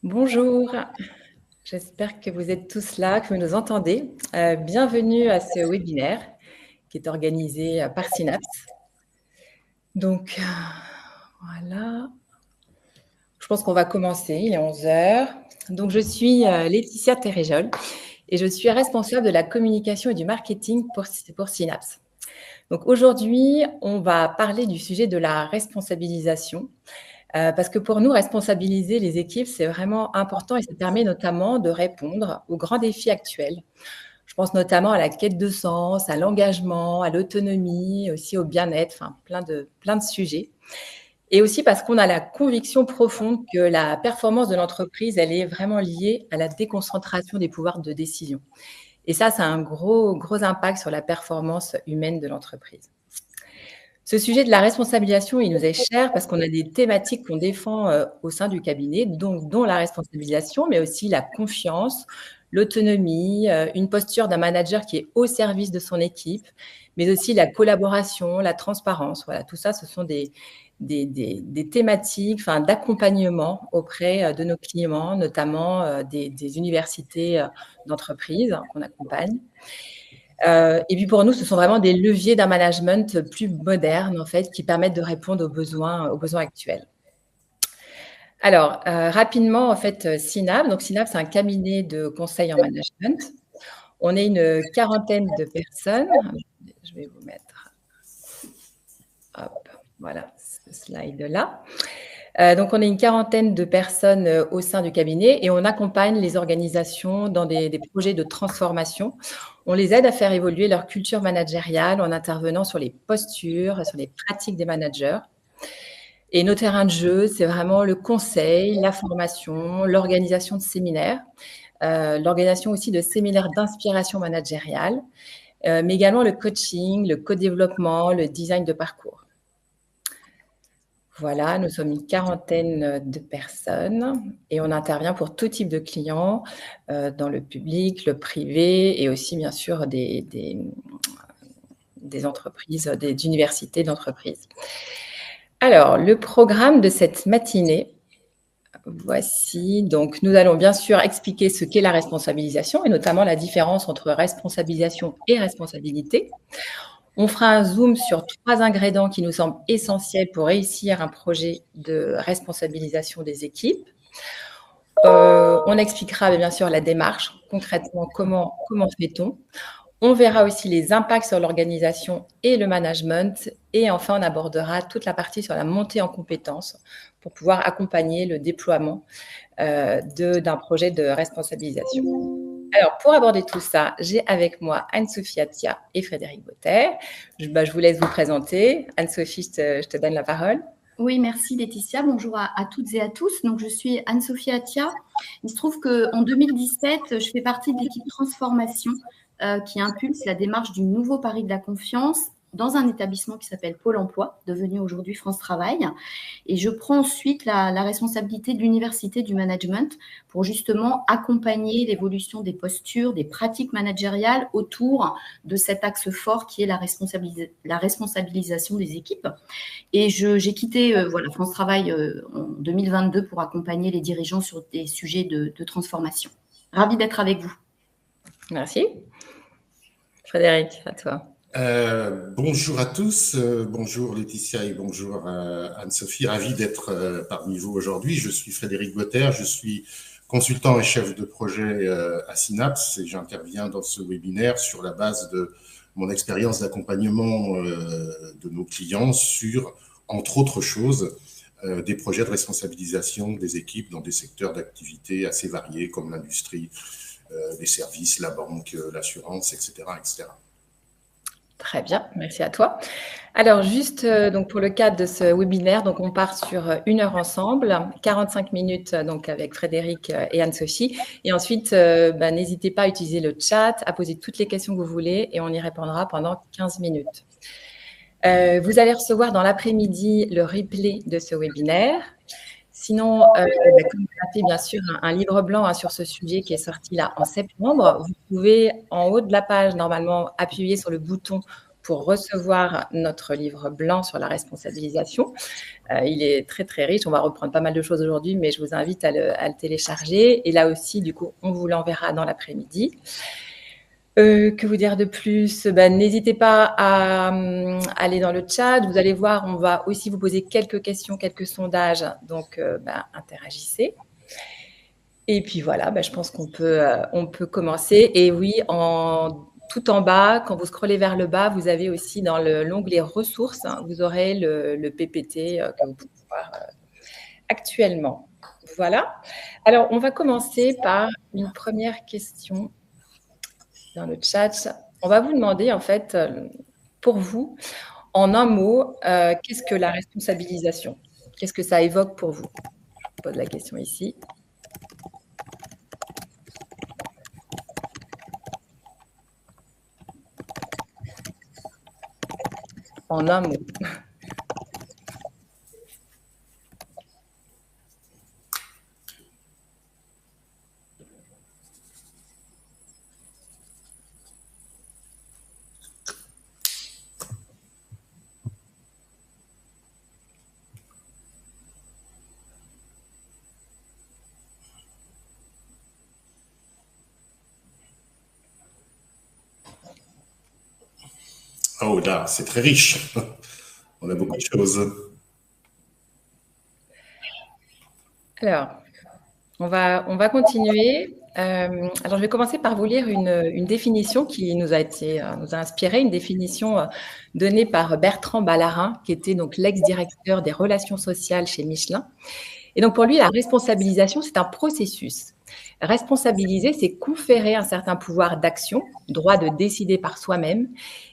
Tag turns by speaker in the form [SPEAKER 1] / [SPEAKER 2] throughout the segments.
[SPEAKER 1] Bonjour, j'espère que vous êtes tous là, que vous nous entendez. Bienvenue à ce webinaire qui est organisé par Synapse. Donc, voilà, je pense qu'on va commencer, il est 11 heures. Donc, je suis Laetitia Terréjol et je suis responsable de la communication et du marketing pour Synapse. Donc, aujourd'hui, on va parler du sujet de la responsabilisation. Parce que pour nous, responsabiliser les équipes, c'est vraiment important et ça permet notamment de répondre aux grands défis actuels. Je pense notamment à la quête de sens, à l'engagement, à l'autonomie, aussi au bien-être, enfin plein de sujets. Et aussi parce qu'on a la conviction profonde que la performance de l'entreprise, elle est vraiment liée à la déconcentration des pouvoirs de décision. Et ça a un gros impact sur la performance humaine de l'entreprise. Ce sujet de la responsabilisation, il nous est cher parce qu'on a des thématiques qu'on défend au sein du cabinet, donc, dont la responsabilisation, mais aussi la confiance, l'autonomie, une posture d'un manager qui est au service de son équipe, mais aussi la collaboration, la transparence. Voilà, tout ça, ce sont des thématiques d'accompagnement auprès de nos clients, notamment des universités d'entreprise qu'on accompagne. Et puis pour nous, ce sont vraiment des leviers d'un management plus moderne, en fait, qui permettent de répondre aux besoins actuels. Alors, rapidement, en fait, Synapse. Donc, Synapse, c'est un cabinet de conseil en management. On est une quarantaine de personnes. Je vais vous mettre, hop, voilà, ce slide-là. Donc, on est une quarantaine de personnes au sein du cabinet et on accompagne les organisations dans des projets de transformation. On les aide à faire évoluer leur culture managériale en intervenant sur les postures, sur les pratiques des managers. Et nos terrains de jeu, c'est vraiment le conseil, la formation, l'organisation de séminaires, l'organisation aussi de séminaires d'inspiration managériale, mais également le coaching, le co-développement, le design de parcours. Voilà, nous sommes une quarantaine de personnes et on intervient pour tout type de clients, dans le public, le privé et aussi bien sûr des entreprises, des universités d'entreprises. Alors, le programme de cette matinée, voici. Donc, nous allons bien sûr expliquer ce qu'est la responsabilisation et notamment la différence entre responsabilisation et responsabilité. On fera un zoom sur 3 ingrédients qui nous semblent essentiels pour réussir un projet de responsabilisation des équipes. On expliquera bien sûr la démarche, concrètement comment fait-on. On verra aussi les impacts sur l'organisation et le management. Et enfin, on abordera toute la partie sur la montée en compétences pour pouvoir accompagner le déploiement d'un projet de responsabilisation. Alors, pour aborder tout ça, j'ai avec moi Anne-Sophie Attia et Frédéric Botter. Je vous laisse vous présenter. Anne-Sophie, je te donne la parole.
[SPEAKER 2] Oui, merci Laetitia. Bonjour à toutes et à tous. Donc, je suis Anne-Sophie Attia. Il se trouve qu'en 2017, je fais partie de l'équipe transformation qui impulse la démarche du nouveau pari de la confiance dans un établissement qui s'appelle Pôle emploi, devenu aujourd'hui France Travail. Et je prends ensuite la responsabilité de l'université du management pour justement accompagner l'évolution des postures, des pratiques managériales autour de cet axe fort qui est la responsabilisation des équipes. Et j'ai quitté France Travail en 2022 pour accompagner les dirigeants sur des sujets de transformation. Ravie d'être avec vous.
[SPEAKER 1] Merci. Frédéric, à toi.
[SPEAKER 3] Bonjour à tous, bonjour Laetitia et bonjour Anne-Sophie, ravi d'être parmi vous aujourd'hui. Je suis Frédéric Botter, je suis consultant et chef de projet à Synapse et j'interviens dans ce webinaire sur la base de mon expérience d'accompagnement de nos clients sur, entre autres choses, des projets de responsabilisation des équipes dans des secteurs d'activité assez variés comme l'industrie, les services, la banque, l'assurance, etc., etc.
[SPEAKER 1] Très bien, merci à toi. Alors, juste donc pour le cadre de ce webinaire, donc on part sur 1 heure ensemble, 45 minutes donc avec Frédéric et Anne-Sophie. Et ensuite, n'hésitez pas à utiliser le chat, à poser toutes les questions que vous voulez et on y répondra pendant 15 minutes. Vous allez recevoir dans l'après-midi le replay de ce webinaire. Sinon, comme on a fait bien sûr un livre blanc sur ce sujet qui est sorti là en septembre, vous pouvez en haut de la page normalement appuyer sur le bouton pour recevoir notre livre blanc sur la responsabilisation. Il est très, très riche. On va reprendre pas mal de choses aujourd'hui, mais je vous invite à le télécharger. Et là aussi, du coup, on vous l'enverra dans l'après-midi. Que vous dire de plus? N'hésitez pas à aller dans le chat. Vous allez voir, on va aussi vous poser quelques questions, quelques sondages. Donc, interagissez. Et puis voilà, je pense qu'on peut commencer. Et oui, tout en bas, quand vous scrollez vers le bas, vous avez aussi dans l'onglet ressources, vous aurez le PPT que vous pouvez voir actuellement. Voilà. Alors, on va commencer par une première question dans le chat. On va vous demander, en fait, pour vous, en un mot, qu'est-ce que la responsabilisation? Qu'est-ce que ça évoque pour vous? Je pose la question ici. En un mot.
[SPEAKER 3] Oh là, c'est très riche. On a beaucoup de choses.
[SPEAKER 1] Alors, on va continuer. Alors, je vais commencer par vous lire une définition qui nous a inspiré, une définition donnée par Bertrand Ballarin, qui était donc l'ex-directeur des relations sociales chez Michelin. Et donc, pour lui, la responsabilisation, c'est un processus. Responsabiliser, c'est conférer un certain pouvoir d'action, droit de décider par soi-même,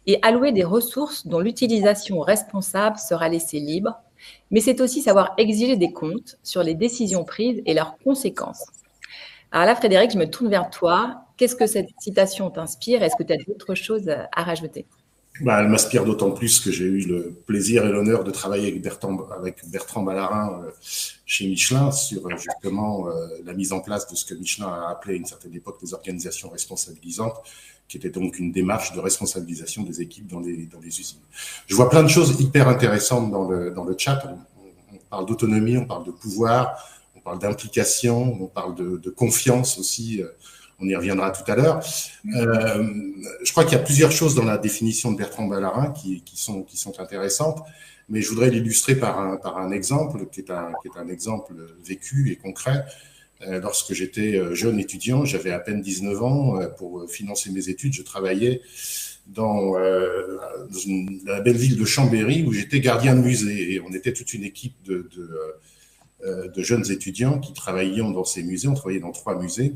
[SPEAKER 1] et allouer des ressources dont l'utilisation responsable sera laissée libre. Mais c'est aussi savoir exiger des comptes sur les décisions prises et leurs conséquences. Alors là, Frédéric, je me tourne vers toi. Qu'est-ce que cette citation t'inspire? Est-ce que tu as d'autres choses à rajouter?
[SPEAKER 3] Elle m'inspire d'autant plus que j'ai eu le plaisir et l'honneur de travailler avec Bertrand Ballarin chez Michelin sur justement la mise en place de ce que Michelin a appelé à une certaine époque des organisations responsabilisantes, qui était donc une démarche de responsabilisation des équipes dans les usines. Je vois plein de choses hyper intéressantes dans le chat. On parle d'autonomie, on parle de pouvoir, on parle d'implication, on parle de confiance aussi. On y reviendra tout à l'heure. Je crois qu'il y a plusieurs choses dans la définition de Bertrand Ballarin qui sont intéressantes, mais je voudrais l'illustrer par un exemple qui est un exemple vécu et concret. Lorsque j'étais jeune étudiant, j'avais à peine 19 ans, pour financer mes études, je travaillais dans la belle ville de Chambéry où j'étais gardien de musée, et on était toute une équipe de jeunes étudiants qui travaillions dans ces musées. On travaillait dans 3 musées.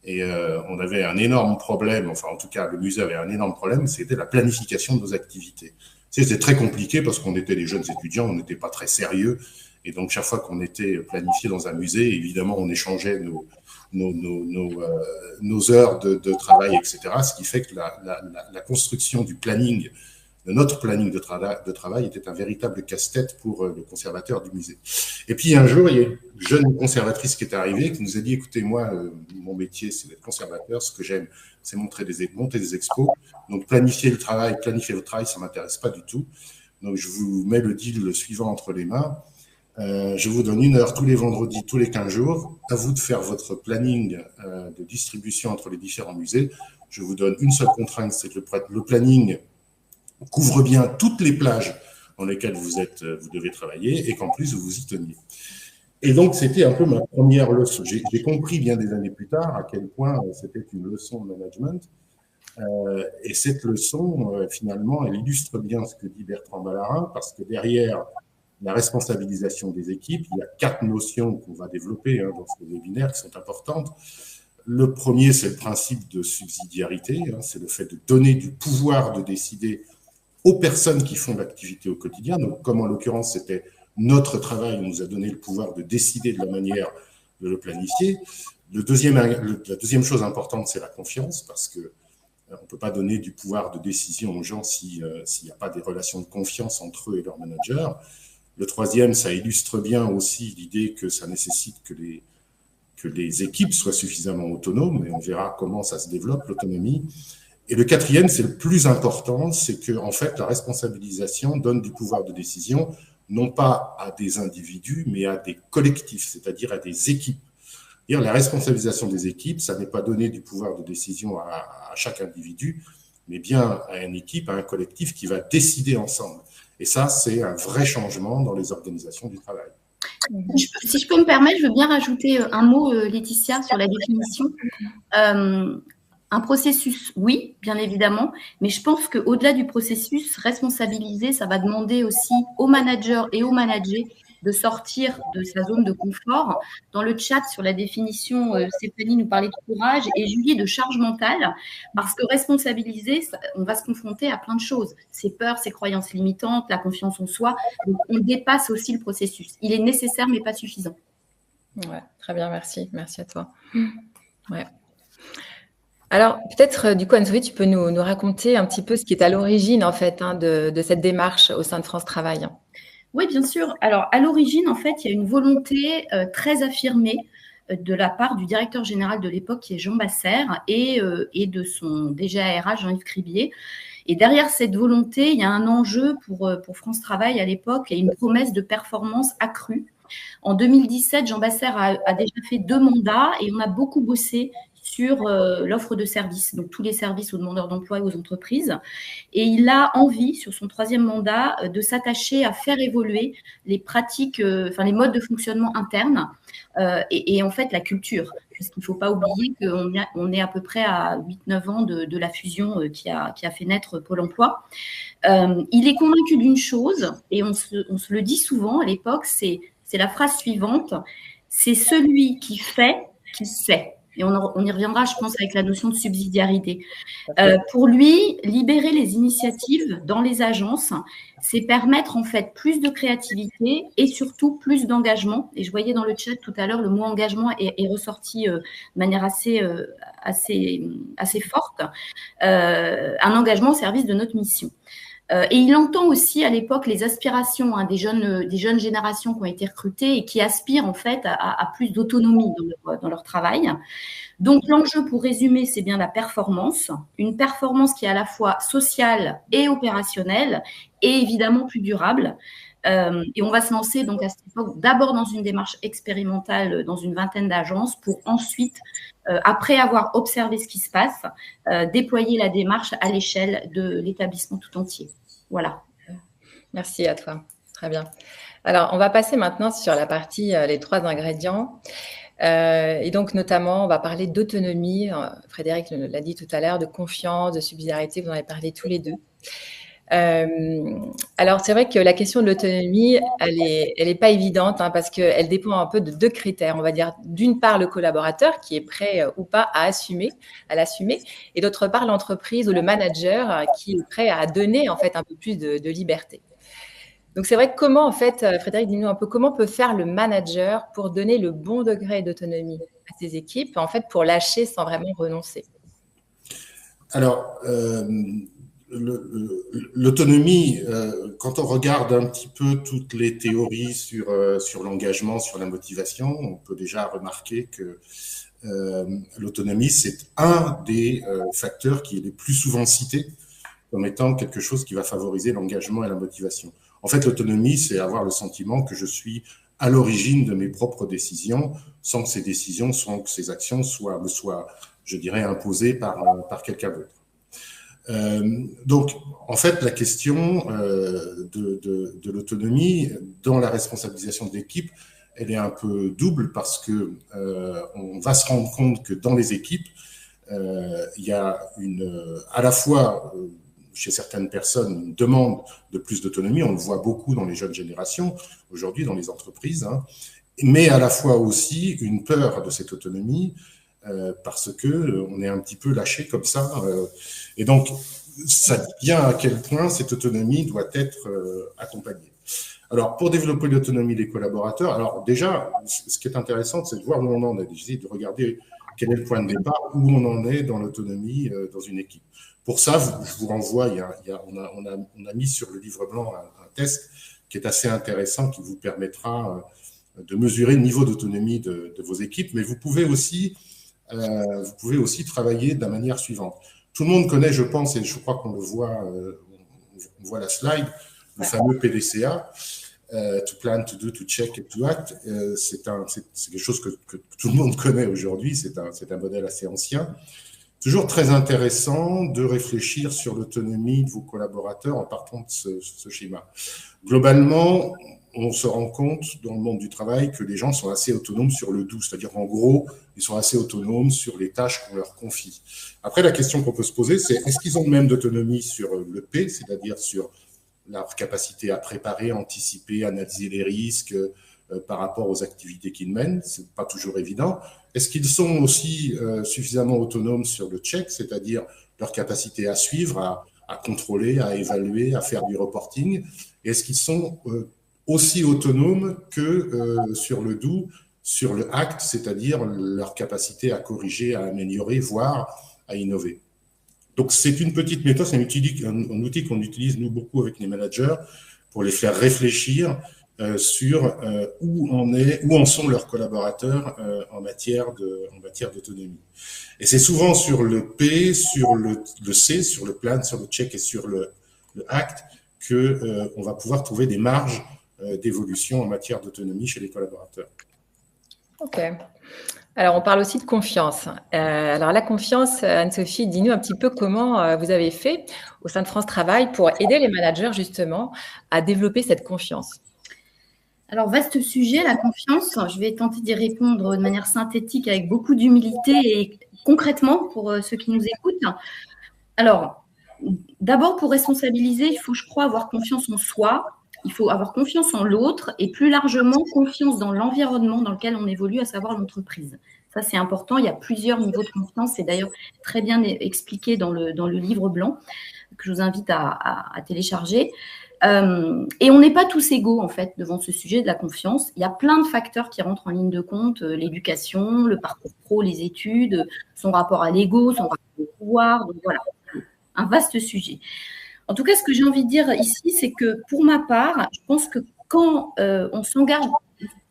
[SPEAKER 3] Et on avait un énorme problème, enfin en tout cas le musée avait un énorme problème, c'était la planification de nos activités. C'était très compliqué parce qu'on était des jeunes étudiants, on n'était pas très sérieux, et donc chaque fois qu'on était planifié dans un musée, évidemment on échangeait nos heures de travail, etc. Ce qui fait que la construction du planning, de notre planning de travail était un véritable casse-tête pour le conservateur du musée. Et puis un jour, il y a une jeune conservatrice qui est arrivée, qui nous a dit, écoutez, moi, mon métier, c'est d'être conservateur, ce que j'aime, c'est monter des expos, donc planifier votre travail, ça ne m'intéresse pas du tout. Donc je vous mets le deal suivant entre les mains. Je vous donne 1 heure tous les vendredis, tous les 15 jours. À vous de faire votre planning de distribution entre les différents musées. Je vous donne une seule contrainte, c'est que le planning couvre bien toutes les plages dans lesquelles vous devez travailler, et qu'en plus, vous vous y teniez. Et donc, c'était un peu ma première leçon. J'ai compris bien des années plus tard à quel point c'était une leçon de management. Et cette leçon, finalement, elle illustre bien ce que dit Bertrand Ballarin, parce que derrière la responsabilisation des équipes, il y a 4 notions qu'on va développer dans ce webinaire qui sont importantes. Le premier, c'est le principe de subsidiarité, c'est le fait de donner du pouvoir de décider aux personnes qui font l'activité au quotidien. Donc, comme en l'occurrence, c'était notre travail, on nous a donné le pouvoir de décider de la manière de le planifier. La deuxième chose importante, c'est la confiance, parce que on ne peut pas donner du pouvoir de décision aux gens s'il n'y a pas des relations de confiance entre eux et leur manager. Le troisième, ça illustre bien aussi l'idée que ça nécessite que les équipes soient suffisamment autonomes, et on verra comment ça se développe, l'autonomie. Et le quatrième, c'est le plus important, c'est que en fait, la responsabilisation donne du pouvoir de décision, non pas à des individus, mais à des collectifs, c'est-à-dire à des équipes. La responsabilisation des équipes, ça n'est pas donner du pouvoir de décision à chaque individu, mais bien à une équipe, à un collectif qui va décider ensemble. Et ça, c'est un vrai changement dans les organisations du travail.
[SPEAKER 2] Si je peux me permettre, je veux bien rajouter un mot, Laetitia, sur la définition. Un processus, oui, bien évidemment, mais je pense qu'au-delà du processus, responsabiliser, ça va demander aussi aux managers et aux managers de sortir de sa zone de confort. Dans le chat sur la définition, Stéphanie nous parlait de courage et Julie de charge mentale, parce que responsabiliser, on va se confronter à plein de choses. Ses peurs, ses croyances limitantes, la confiance en soi. Donc, on dépasse aussi le processus. Il est nécessaire, mais pas suffisant.
[SPEAKER 1] Ouais, très bien, merci. Merci à toi. Ouais. Alors, peut-être, du coup, Anne-Sophie, tu peux nous raconter un petit peu ce qui est à l'origine, en fait, de cette démarche au sein de France Travail.
[SPEAKER 2] Oui, bien sûr. Alors, à l'origine, en fait, il y a une volonté très affirmée de la part du directeur général de l'époque, qui est Jean Bassère, et de son DG ARH, Jean-Yves Cribier. Et derrière cette volonté, il y a un enjeu pour France Travail à l'époque et une promesse de performance accrue. En 2017, Jean Bassère a déjà fait 2 mandats et on a beaucoup bossé sur l'offre de services, donc tous les services aux demandeurs d'emploi et aux entreprises. Et il a envie, sur son 3e mandat, de s'attacher à faire évoluer les pratiques, les modes de fonctionnement internes et en fait la culture. Parce qu'il ne faut pas oublier qu'on est à peu près à 8-9 ans de la fusion qui a fait naître Pôle emploi. Il est convaincu d'une chose, et on se le dit souvent à l'époque, c'est la phrase suivante: c'est celui qui fait qui sait. Et on y reviendra, je pense, avec la notion de subsidiarité. Pour lui, libérer les initiatives dans les agences, c'est permettre en fait plus de créativité et surtout plus d'engagement. Et je voyais dans le chat tout à l'heure, le mot engagement est ressorti de manière assez forte. Un engagement au service de notre mission. Et il entend aussi à l'époque les aspirations des jeunes générations qui ont été recrutées et qui aspirent en fait à plus d'autonomie dans leur travail. Donc l'enjeu, pour résumer, c'est bien la performance, une performance qui est à la fois sociale et opérationnelle et évidemment plus durable. Et on va se lancer donc à cette époque d'abord dans une démarche expérimentale dans une 20aine d'agences pour ensuite, après avoir observé ce qui se passe, déployer la démarche à l'échelle de l'établissement tout entier. Voilà.
[SPEAKER 1] Merci à toi. Très bien. Alors, on va passer maintenant sur la partie les 3 ingrédients. Et donc, notamment, on va parler d'autonomie. Frédéric l'a dit tout à l'heure, de confiance, de subsidiarité. Vous en avez parlé tous les deux. Alors, c'est vrai que la question de l'autonomie, elle est pas évidente parce qu'elle dépend un peu de 2 critères. On va dire, d'une part, le collaborateur qui est prêt ou pas à l'assumer, et d'autre part, l'entreprise ou le manager qui est prêt à donner en fait un peu plus de liberté. Donc, c'est vrai que comment, en fait, Frédéric, dis-nous un peu comment peut faire le manager pour donner le bon degré d'autonomie à ses équipes, en fait, pour lâcher sans vraiment renoncer.
[SPEAKER 3] Alors, l'autonomie, quand on regarde un petit peu toutes les théories sur l'engagement, sur la motivation, on peut déjà remarquer que l'autonomie, c'est un des facteurs qui est les plus souvent cités comme étant quelque chose qui va favoriser l'engagement et la motivation. En fait, l'autonomie, c'est avoir le sentiment que je suis à l'origine de mes propres décisions, sans que ces décisions, sans que ces actions me soient, je dirais, imposées par quelqu'un d'autre. Donc, en fait, la question de l'autonomie dans la responsabilisation de l'équipe, elle est un peu double parce que on va se rendre compte que dans les équipes, il y a à la fois chez certaines personnes une demande de plus d'autonomie, on le voit beaucoup dans les jeunes générations aujourd'hui dans les entreprises, mais à la fois aussi une peur de cette autonomie parce que on est un petit peu lâché comme ça, et donc ça dit bien à quel point cette autonomie doit être accompagnée. Alors, pour développer l'autonomie des collaborateurs, alors déjà, ce qui est intéressant, c'est de voir où on en est, de regarder quel est le point de départ, où on en est dans l'autonomie dans une équipe. Pour ça, je vous renvoie, on a mis sur le livre blanc un test qui est assez intéressant, qui vous permettra de mesurer le niveau d'autonomie de vos équipes, mais vous pouvez aussi travailler de la manière suivante. Tout le monde connaît, je pense, et je crois qu'on le voit, on voit la slide, le fameux PDCA, to plan, to do, to check et to act. C'est quelque chose que tout le monde connaît aujourd'hui, c'est un modèle assez ancien. Toujours très intéressant de réfléchir sur l'autonomie de vos collaborateurs en partant de ce schéma. Globalement, on se rend compte dans le monde du travail que les gens sont assez autonomes sur le do, c'est-à-dire qu'en gros, ils sont assez autonomes sur les tâches qu'on leur confie. Après, la question qu'on peut se poser, c'est est-ce qu'ils ont le même d'autonomie sur le P, c'est-à-dire sur leur capacité à préparer, anticiper, analyser les risques par rapport aux activités qu'ils mènent? C'est pas toujours évident. Est-ce qu'ils sont aussi suffisamment autonomes sur le check, c'est-à-dire leur capacité à suivre, à contrôler, à évaluer, à faire du reporting? Et est-ce qu'ils sont aussi autonomes que sur le do, sur le act, c'est-à-dire leur capacité à corriger, à améliorer, voire à innover? Donc, c'est une petite méthode, c'est un outil qu'on utilise, nous, beaucoup avec les managers pour les faire réfléchir sur où en sont leurs collaborateurs en matière d'autonomie. Et c'est souvent sur le P, sur le C, sur le plan, sur le check et sur le act que on va pouvoir trouver des marges d'évolution en matière d'autonomie chez les collaborateurs.
[SPEAKER 1] Ok. Alors, on parle aussi de confiance. Alors, la confiance, Anne-Sophie, dis-nous un petit peu comment vous avez fait au sein de France Travail pour aider les managers justement à développer cette confiance.
[SPEAKER 2] Alors, vaste sujet, la confiance. Je vais tenter d'y répondre de manière synthétique avec beaucoup d'humilité et concrètement pour ceux qui nous écoutent. Alors, d'abord, pour responsabiliser, il faut, je crois, avoir confiance en soi. Il faut avoir confiance en l'autre et plus largement confiance dans l'environnement dans lequel on évolue, à savoir l'entreprise. Ça, c'est important. Il y a plusieurs niveaux de confiance. C'est d'ailleurs très bien expliqué dans le livre blanc que je vous invite à télécharger. Et on n'est pas tous égaux, en fait, devant ce sujet de la confiance. Il y a plein de facteurs qui rentrent en ligne de compte. L'éducation, le parcours pro, les études, son rapport à l'ego, son rapport au pouvoir. Donc voilà, un vaste sujet. En tout cas, ce que j'ai envie de dire ici, c'est que pour ma part, je pense que quand on s'engage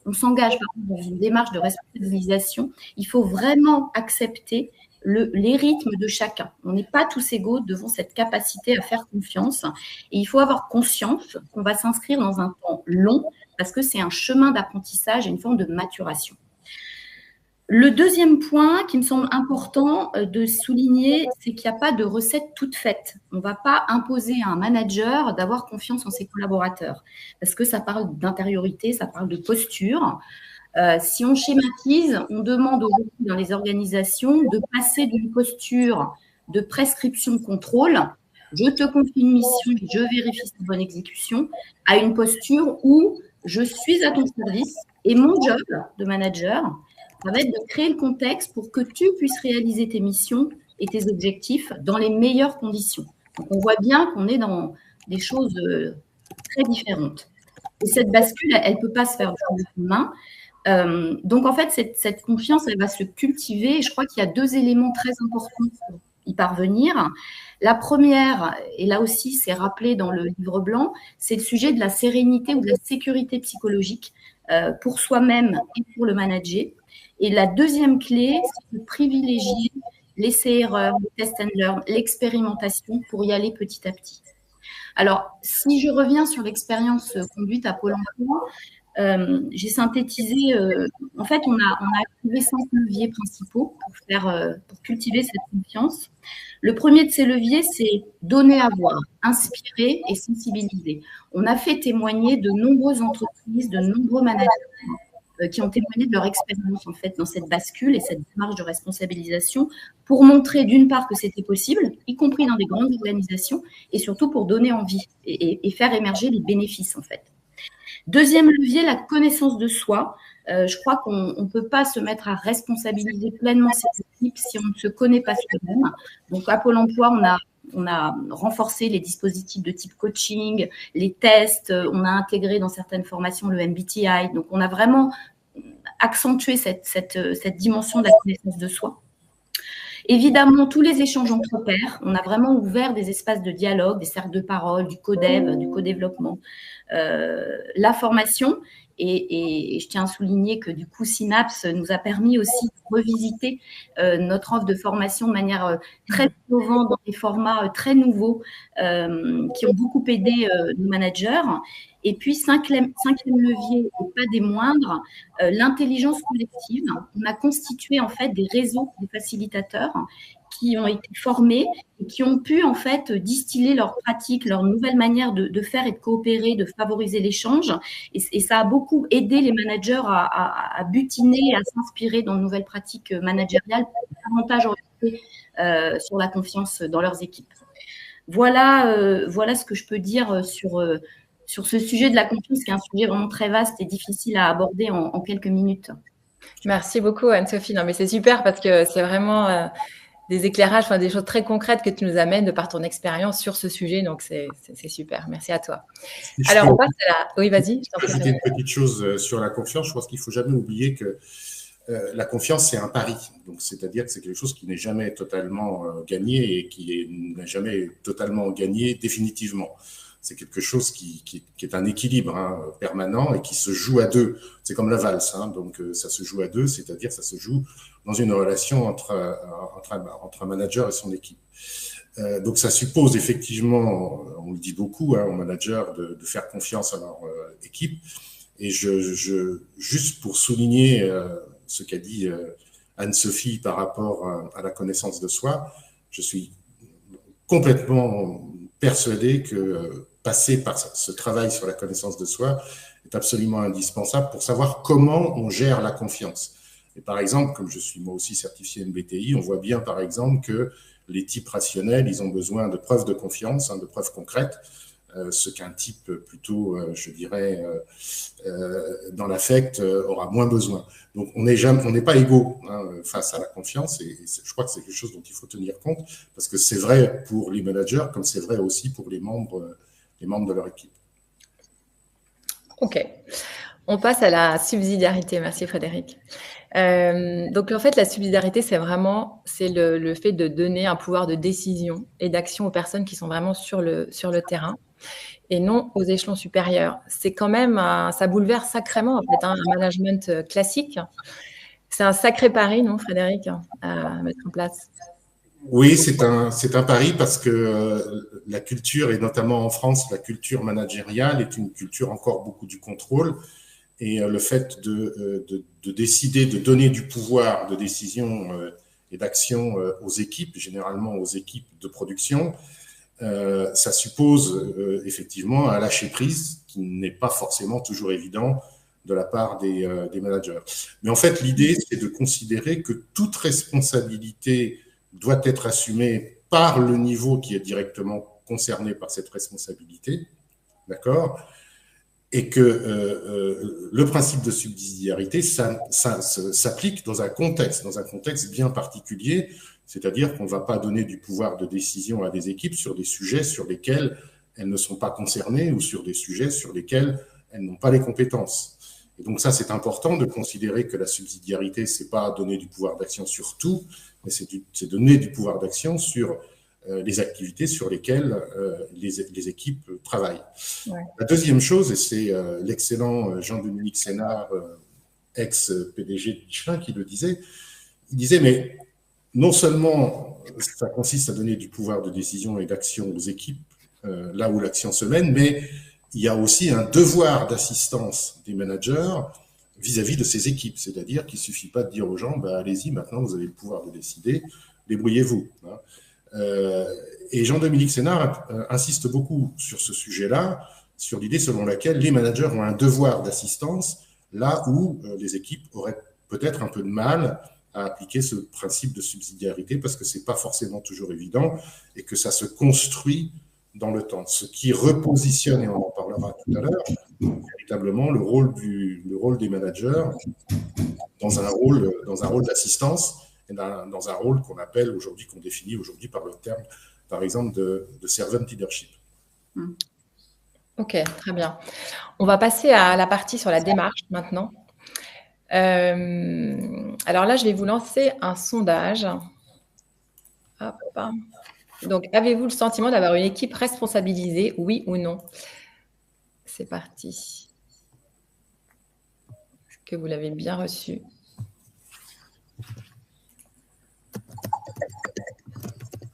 [SPEAKER 2] dans une démarche de responsabilisation, il faut vraiment accepter les rythmes de chacun. On n'est pas tous égaux devant cette capacité à faire confiance. Et il faut avoir conscience qu'on va s'inscrire dans un temps long parce que c'est un chemin d'apprentissage et une forme de maturation. Le deuxième point qui me semble important de souligner, c'est qu'il n'y a pas de recette toute faite. On ne va pas imposer à un manager d'avoir confiance en ses collaborateurs parce que ça parle d'intériorité, ça parle de posture. Si on schématise, on demande aujourd'hui dans les organisations de passer d'une posture de prescription-contrôle, je te confie une mission, je vérifie sa bonne exécution, à une posture où je suis à ton service et mon job de manager, ça va être de créer le contexte pour que tu puisses réaliser tes missions et tes objectifs dans les meilleures conditions. Donc, on voit bien qu'on est dans des choses très différentes. Et cette bascule, elle ne peut pas se faire du jour au lendemain. Donc, en fait, cette confiance, elle va se cultiver. Et je crois qu'il y a deux éléments très importants pour y parvenir. La première, et là aussi, c'est rappelé dans le livre blanc, c'est le sujet de la sérénité ou de la sécurité psychologique pour soi-même et pour le manager. Et la deuxième clé, c'est de privilégier l'essai-erreur, le test and learn, l'expérimentation pour y aller petit à petit. Alors, si je reviens sur l'expérience conduite à Pôle emploi, j'ai synthétisé, en fait, on a activé 5 leviers principaux pour cultiver cette confiance. Le premier de ces leviers, c'est donner à voir, inspirer et sensibiliser. On a fait témoigner de nombreuses entreprises, de nombreux managers qui ont témoigné de leur expérience en fait dans cette bascule et cette démarche de responsabilisation pour montrer d'une part que c'était possible, y compris dans des grandes organisations, et surtout pour donner envie et faire émerger les bénéfices en fait. Deuxième levier, la connaissance de soi. Je crois qu'on ne peut pas se mettre à responsabiliser pleinement ses équipes si on ne se connaît pas soi-même. Donc, à Pôle emploi, on a renforcé les dispositifs de type coaching, les tests, on a intégré dans certaines formations le MBTI. Donc, on a vraiment accentué cette dimension de la connaissance de soi. Évidemment, tous les échanges entre pairs, on a vraiment ouvert des espaces de dialogue, des cercles de parole, du co-dev, du co-développement, la formation Et je tiens à souligner que du coup, Synapse nous a permis aussi de revisiter notre offre de formation de manière très innovante, dans des formats très nouveaux qui ont beaucoup aidé nos managers. Et puis, cinquième levier, et pas des moindres, l'intelligence collective. On a constitué en fait des réseaux de facilitateurs qui ont été formés et qui ont pu en fait distiller leurs pratiques, leurs nouvelles manières de faire et de coopérer, de favoriser l'échange. Et ça a beaucoup aidé les managers à butiner et à s'inspirer dans de nouvelles pratiques managériales pour davantage orienter sur la confiance dans leurs équipes. Voilà ce que je peux dire sur ce sujet de la confiance, qui est un sujet vraiment très vaste et difficile à aborder en quelques minutes.
[SPEAKER 1] Merci beaucoup, Anne-Sophie. Non, mais c'est super parce que c'est vraiment des éclairages, des choses très concrètes que tu nous amènes de par ton expérience sur ce sujet. Donc, c'est super. Merci à toi. Alors, on passe à la… Oui, vas-y.
[SPEAKER 3] Je peux ajouter une petite chose sur la confiance. Je pense qu'il ne faut jamais oublier que la confiance, c'est un pari. Donc, c'est-à-dire que c'est quelque chose qui n'est jamais totalement gagné et qui n'est jamais totalement gagné définitivement. C'est quelque chose qui est un équilibre permanent et qui se joue à deux. C'est comme la valse, donc ça se joue à deux, c'est-à-dire ça se joue dans une relation entre un manager et son équipe. Donc ça suppose effectivement, on le dit beaucoup aux managers, de faire confiance à leur équipe. Et juste pour souligner ce qu'a dit Anne-Sophie par rapport à la connaissance de soi, je suis complètement persuadé que passer par ce travail sur la connaissance de soi est absolument indispensable pour savoir comment on gère la confiance. Et par exemple, comme je suis moi aussi certifié MBTI, on voit bien par exemple que les types rationnels, ils ont besoin de preuves de confiance, de preuves concrètes, ce qu'un type plutôt, je dirais, dans l'affect aura moins besoin. Donc on n'est pas égaux face à la confiance, et je crois que c'est quelque chose dont il faut tenir compte, parce que c'est vrai pour les managers comme c'est vrai aussi pour les membres de leur équipe.
[SPEAKER 1] Ok. On passe à la subsidiarité. Merci Frédéric. Donc en fait, la subsidiarité, c'est le fait de donner un pouvoir de décision et d'action aux personnes qui sont vraiment sur le terrain et non aux échelons supérieurs. C'est quand même, ça bouleverse sacrément en fait, un management classique. C'est un sacré pari, non Frédéric, à mettre en place?
[SPEAKER 3] Oui, c'est un pari parce que la culture, et notamment en France, la culture managériale est une culture encore beaucoup du contrôle. Et le fait de décider, de donner du pouvoir de décision et d'action aux équipes, généralement aux équipes de production, ça suppose effectivement un lâcher-prise qui n'est pas forcément toujours évident de la part des managers. Mais en fait, l'idée, c'est de considérer que toute responsabilité doit être assumée par le niveau qui est directement concerné par cette responsabilité, d'accord ? Et que le principe de subsidiarité, ça s'applique dans un contexte bien particulier, c'est-à-dire qu'on ne va pas donner du pouvoir de décision à des équipes sur des sujets sur lesquels elles ne sont pas concernées ou sur des sujets sur lesquels elles n'ont pas les compétences. Et donc ça, c'est important de considérer que la subsidiarité, c'est pas donner du pouvoir d'action sur tout, mais c'est donner du pouvoir d'action sur les activités sur lesquelles les équipes travaillent. Ouais. La deuxième chose, et c'est l'excellent Jean-Dominique Sénard, ex-PDG de Michelin, qui le disait, il disait, mais non seulement ça consiste à donner du pouvoir de décision et d'action aux équipes, là où l'action se mène, mais il y a aussi un devoir d'assistance des managers vis-à-vis de ces équipes, c'est-à-dire qu'il ne suffit pas de dire aux gens, allez-y, maintenant vous avez le pouvoir de décider, débrouillez-vous. Et Jean-Dominique Sénard insiste beaucoup sur ce sujet-là, sur l'idée selon laquelle les managers ont un devoir d'assistance, là où les équipes auraient peut-être un peu de mal à appliquer ce principe de subsidiarité, parce que ce n'est pas forcément toujours évident, et que ça se construit dans le temps. Ce qui repositionne, et on en parlera tout à l'heure, véritablement le rôle des managers dans un rôle d'assistance, et dans un rôle qu'on définit aujourd'hui par le terme, par exemple, de servant leadership.
[SPEAKER 1] Ok, très bien. On va passer à la partie sur la démarche maintenant. Alors là, je vais vous lancer un sondage. Hop. Donc, avez-vous le sentiment d'avoir une équipe responsabilisée, oui ou non? C'est parti. que vous l'avez bien reçu.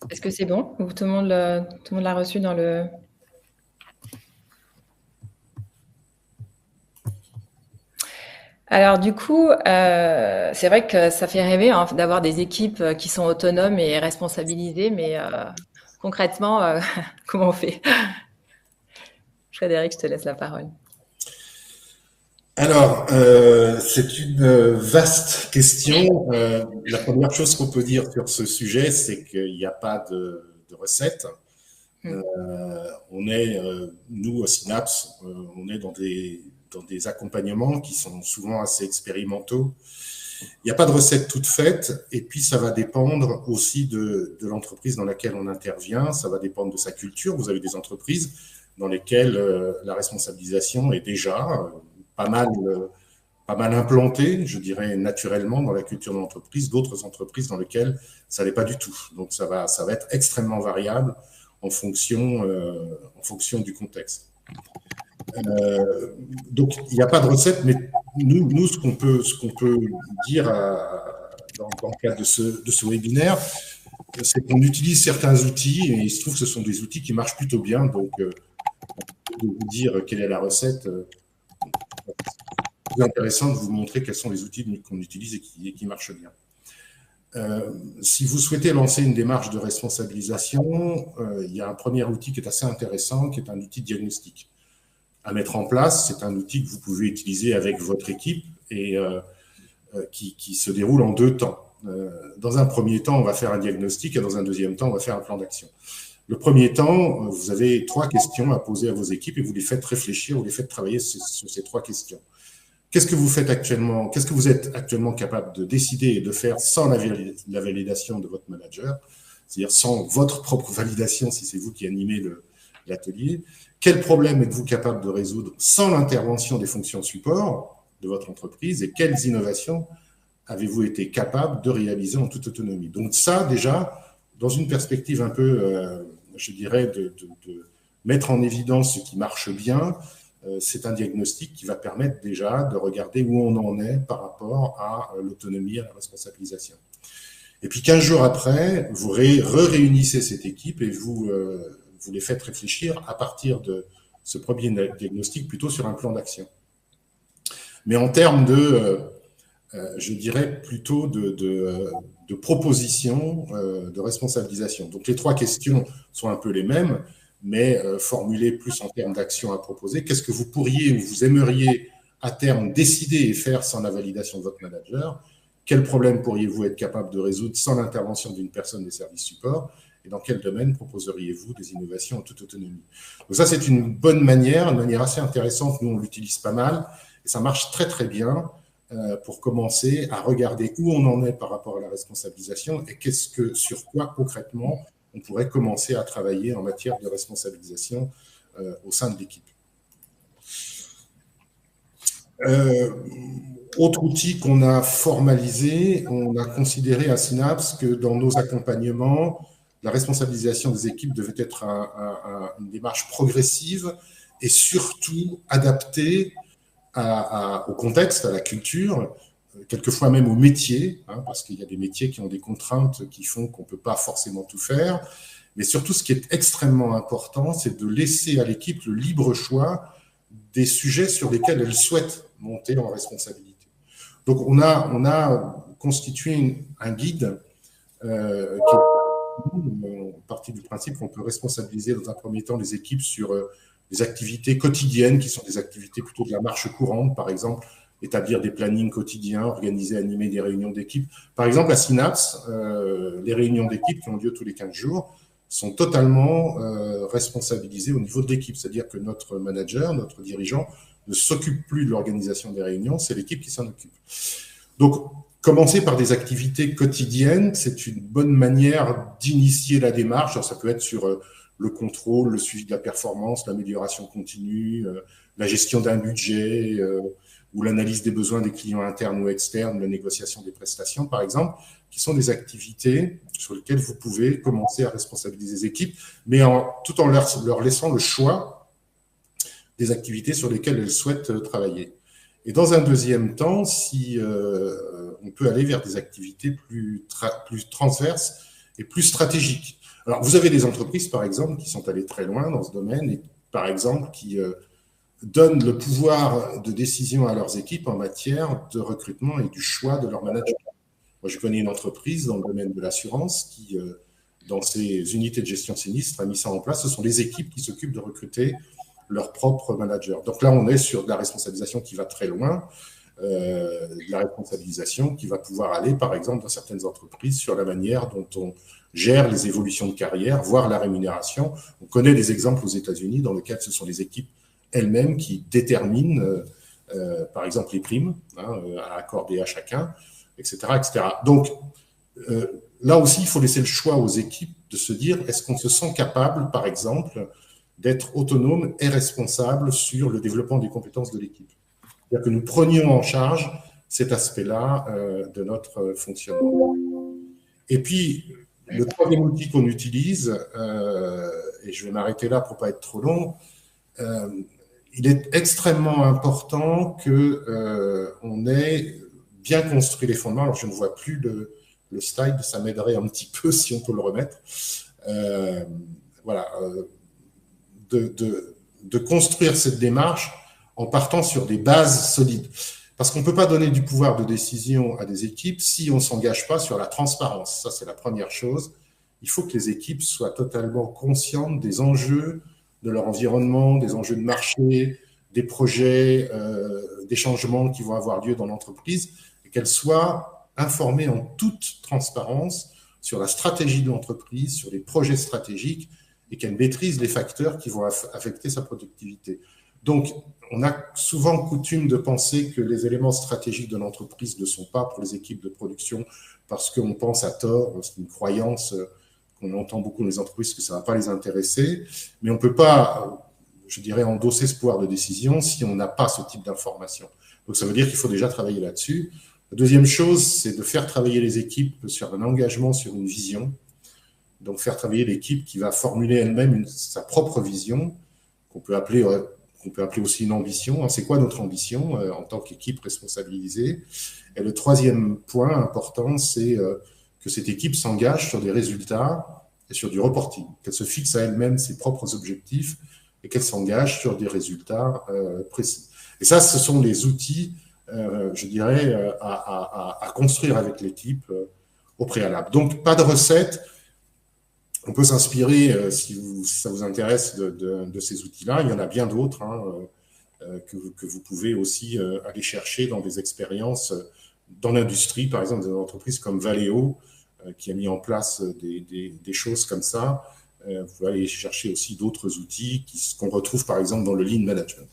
[SPEAKER 1] Est-ce que c'est bon? Tout le monde l'a reçu dans le... Alors du coup, c'est vrai que ça fait rêver hein, d'avoir des équipes qui sont autonomes et responsabilisées, mais concrètement, comment on fait? Frédéric, je te laisse la parole.
[SPEAKER 3] Alors, c'est une vaste question. La première chose qu'on peut dire sur ce sujet, c'est qu'il n'y a pas de recette. On est, nous, au Synapse, on est dans des accompagnements qui sont souvent assez expérimentaux. Il n'y a pas de recette toute faite, et puis ça va dépendre aussi de l'entreprise dans laquelle on intervient, ça va dépendre de sa culture. Vous avez des entreprises dans lesquelles la responsabilisation est déjà pas mal implantée, je dirais naturellement dans la culture de l'entreprise, d'autres entreprises dans lesquelles ça n'est pas du tout. Donc ça va être extrêmement variable en fonction du contexte. Donc il n'y a pas de recette, mais nous ce qu'on peut dire dans le cadre de ce webinaire, c'est qu'on utilise certains outils et il se trouve que ce sont des outils qui marchent plutôt bien. Donc de vous dire quelle est la recette, c'est intéressant de vous montrer quels sont les outils qu'on utilise et qui marchent bien. Si vous souhaitez lancer une démarche de responsabilisation, il y a un premier outil qui est assez intéressant, qui est un outil de diagnostic à mettre en place. C'est un outil que vous pouvez utiliser avec votre équipe et qui se déroule en 2 temps. Dans un premier temps, on va faire un diagnostic et dans un deuxième temps, on va faire un plan d'action. Le premier temps, vous avez 3 questions à poser à vos équipes et vous les faites réfléchir, vous les faites travailler sur ces 3 questions. Qu'est-ce que vous faites actuellement? Qu'est-ce que vous êtes actuellement capable de décider et de faire sans la validation de votre manager, c'est-à-dire sans votre propre validation si c'est vous qui animez l'atelier? Quel problème êtes-vous capable de résoudre sans l'intervention des fonctions support de votre entreprise et quelles innovations avez-vous été capable de réaliser en toute autonomie? Donc ça, déjà, dans une perspective un peu, je dirais, de mettre en évidence ce qui marche bien, c'est un diagnostic qui va permettre déjà de regarder où on en est par rapport à l'autonomie, à la responsabilisation. Et puis 15 jours après, vous réunissez cette équipe et vous les faites réfléchir à partir de ce premier diagnostic plutôt sur un plan d'action. Mais en termes je dirais plutôt de propositions de responsabilisation. Donc les 3 questions sont un peu les mêmes, mais formulées plus en termes d'action à proposer. Qu'est-ce que vous pourriez ou vous aimeriez à terme décider et faire sans la validation de votre manager? Quel problème pourriez-vous être capable de résoudre sans l'intervention d'une personne des services support? Et dans quel domaine proposeriez-vous des innovations en toute autonomie? Donc ça, c'est une bonne manière, une manière assez intéressante. Nous, on l'utilise pas mal et ça marche très, très bien pour commencer à regarder où on en est par rapport à la responsabilisation et sur quoi concrètement on pourrait commencer à travailler en matière de responsabilisation au sein de l'équipe. Autre outil qu'on a formalisé, on a considéré à Synapse que dans nos accompagnements, la responsabilisation des équipes devait être une démarche progressive et surtout adaptée au contexte, à la culture, quelquefois même au métier, hein, parce qu'il y a des métiers qui ont des contraintes qui font qu'on ne peut pas forcément tout faire. Mais surtout, ce qui est extrêmement important, c'est de laisser à l'équipe le libre choix des sujets sur lesquels elle souhaite monter en responsabilité. Donc, on a constitué un guide qui est partie du principe qu'on peut responsabiliser dans un premier temps les équipes sur des activités quotidiennes qui sont des activités plutôt de la marche courante, par exemple, établir des plannings quotidiens, organiser, animer des réunions d'équipe. Par exemple, à Synapse, les réunions d'équipe qui ont lieu tous les 15 jours sont totalement responsabilisées au niveau de l'équipe. C'est-à-dire que notre manager, notre dirigeant, ne s'occupe plus de l'organisation des réunions, c'est l'équipe qui s'en occupe. Donc, commencer par des activités quotidiennes, c'est une bonne manière d'initier la démarche. Alors, ça peut être sur le contrôle, le suivi de la performance, l'amélioration continue, la gestion d'un budget, ou l'analyse des besoins des clients internes ou externes, la négociation des prestations, par exemple, qui sont des activités sur lesquelles vous pouvez commencer à responsabiliser les équipes, mais tout en leur laissant le choix des activités sur lesquelles elles souhaitent travailler. Et dans un deuxième temps, si on peut aller vers des activités plus transverses et plus stratégiques. Alors, vous avez des entreprises, par exemple, qui sont allées très loin dans ce domaine et, par exemple, qui donnent le pouvoir de décision à leurs équipes en matière de recrutement et du choix de leur manager. Moi, je connais une entreprise dans le domaine de l'assurance qui, dans ses unités de gestion sinistre, a mis ça en place. Ce sont les équipes qui s'occupent de recruter leur propre manager. Donc là, on est sur de la responsabilisation qui va très loin, de la responsabilisation qui va pouvoir aller, par exemple, dans certaines entreprises, sur la manière dont on gère les évolutions de carrière, voire la rémunération. On connaît des exemples aux États-Unis dans lesquels ce sont les équipes elles-mêmes qui déterminent, par exemple, les primes à accorder à chacun, etc., etc. Donc, là aussi, il faut laisser le choix aux équipes de se dire, est-ce qu'on se sent capable, par exemple, d'être autonome et responsable sur le développement des compétences de l'équipe. C'est-à-dire que nous prenions en charge cet aspect-là de notre fonctionnement. Et puis, le troisième outil qu'on utilise, et je vais m'arrêter là pour ne pas être trop long, il est extrêmement important qu'on ait bien construit les fondements. Alors, je ne vois plus le slide, ça m'aiderait un petit peu si on peut le remettre. Voilà. De construire cette démarche en partant sur des bases solides. Parce qu'on ne peut pas donner du pouvoir de décision à des équipes si on ne s'engage pas sur la transparence. Ça, c'est la première chose. Il faut que les équipes soient totalement conscientes des enjeux de leur environnement, des enjeux de marché, des projets, des changements qui vont avoir lieu dans l'entreprise, et qu'elles soient informées en toute transparence sur la stratégie de l'entreprise, sur les projets stratégiques, et qu'elle maîtrise les facteurs qui vont affecter sa productivité. Donc, on a souvent coutume de penser que les éléments stratégiques de l'entreprise ne sont pas pour les équipes de production parce qu'on pense à tort, c'est une croyance qu'on entend beaucoup dans les entreprises que ça ne va pas les intéresser, mais on ne peut pas, je dirais, endosser ce pouvoir de décision si on n'a pas ce type d'information. Donc, ça veut dire qu'il faut déjà travailler là-dessus. La deuxième chose, c'est de faire travailler les équipes sur un engagement, sur une vision. Donc, faire travailler l'équipe qui va formuler elle-même sa propre vision, qu'on peut appeler aussi une ambition. C'est quoi notre ambition en tant qu'équipe responsabilisée? Et le troisième point important, c'est que cette équipe s'engage sur des résultats et sur du reporting, qu'elle se fixe à elle-même ses propres objectifs et qu'elle s'engage sur des résultats précis. Et ça, ce sont les outils, je dirais, à construire avec l'équipe au préalable. Donc, pas de recette. On peut s'inspirer, si ça vous intéresse, de ces outils-là. Il y en a bien d'autres que vous pouvez aussi aller chercher dans des expériences dans l'industrie, par exemple, dans une entreprise comme Valeo, qui a mis en place des choses comme ça. Vous pouvez aller chercher aussi d'autres outils qu'on retrouve, par exemple, dans le Lean Management.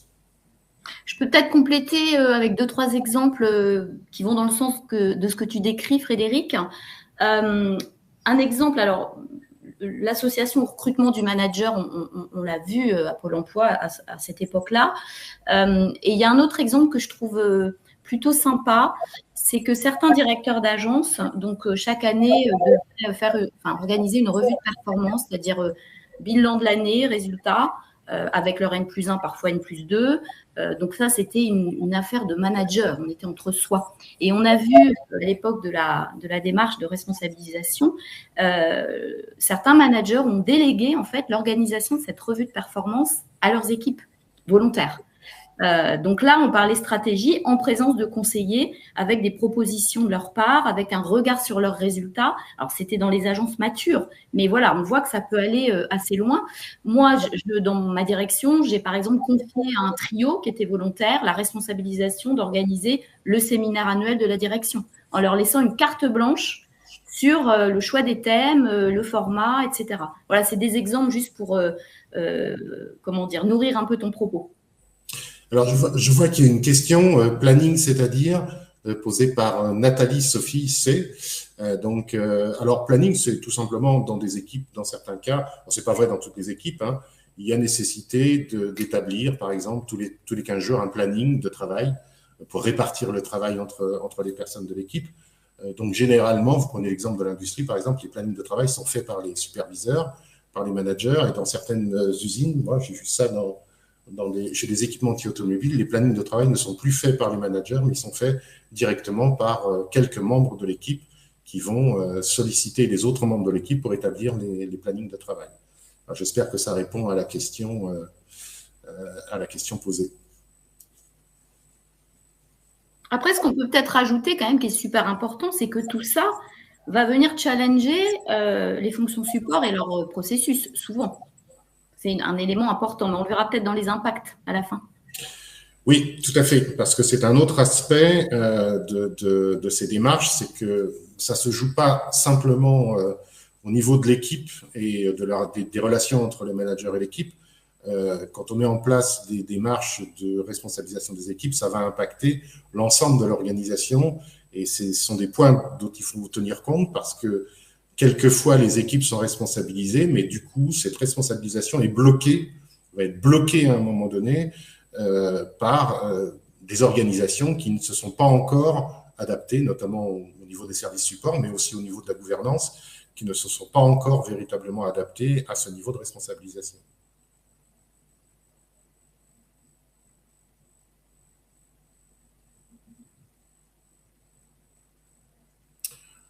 [SPEAKER 2] Je peux peut-être compléter avec 2-3 exemples qui vont dans le sens de ce que tu décris, Frédéric. Un exemple, alors... L'association au recrutement du manager, on l'a vu à Pôle emploi à cette époque-là. Et il y a un autre exemple que je trouve plutôt sympa, c'est que certains directeurs d'agence, donc chaque année, devaient organiser une revue de performance, c'est-à-dire bilan de l'année, résultats, avec leur N+1, parfois N+2. Donc ça, c'était une affaire de manager. On était entre soi. Et on a vu, à l'époque de la démarche de responsabilisation, certains managers ont délégué, en fait, l'organisation de cette revue de performance à leurs équipes volontaires. Donc là, on parlait stratégie en présence de conseillers avec des propositions de leur part, avec un regard sur leurs résultats. Alors, c'était dans les agences matures, mais voilà, on voit que ça peut aller assez loin. Moi, dans ma direction, j'ai par exemple confié à un trio qui était volontaire la responsabilisation d'organiser le séminaire annuel de la direction en leur laissant une carte blanche sur le choix des thèmes, le format, etc. Voilà, c'est des exemples juste pour, nourrir un peu ton propos.
[SPEAKER 3] Alors, je vois qu'il y a une question, planning, c'est-à-dire, posée par Nathalie Sophie C. Alors, planning, c'est tout simplement dans des équipes, dans certains cas, c'est pas vrai dans toutes les équipes, il y a nécessité d'établir, par exemple, tous les 15 jours, un planning de travail pour répartir le travail entre les personnes de l'équipe. Donc, généralement, vous prenez l'exemple de l'industrie, par exemple, les plannings de travail sont faits par les superviseurs, par les managers, et dans certaines usines, moi, j'ai vu ça chez les équipementiers automobiles, les plannings de travail ne sont plus faits par les managers, mais ils sont faits directement par quelques membres de l'équipe qui vont solliciter les autres membres de l'équipe pour établir les plannings de travail. J'espère que ça répond à la question posée.
[SPEAKER 2] Après, ce qu'on peut peut-être rajouter quand même, qui est super important, c'est que tout ça va venir challenger les fonctions support et leur processus, souvent. C'est un élément important, mais on le verra peut-être dans les impacts à la fin.
[SPEAKER 3] Oui, tout à fait, parce que c'est un autre aspect de ces démarches, c'est que ça ne se joue pas simplement au niveau de l'équipe et des relations entre les managers et l'équipe. Quand on met en place des démarches de responsabilisation des équipes, ça va impacter l'ensemble de l'organisation et ce sont des points dont il faut tenir compte parce que quelquefois les équipes sont responsabilisées, mais du coup cette responsabilisation est bloquée, va être bloquée à un moment donné par des organisations qui ne se sont pas encore adaptées, notamment au niveau des services supports, mais aussi au niveau de la gouvernance, qui ne se sont pas encore véritablement adaptées à ce niveau de responsabilisation.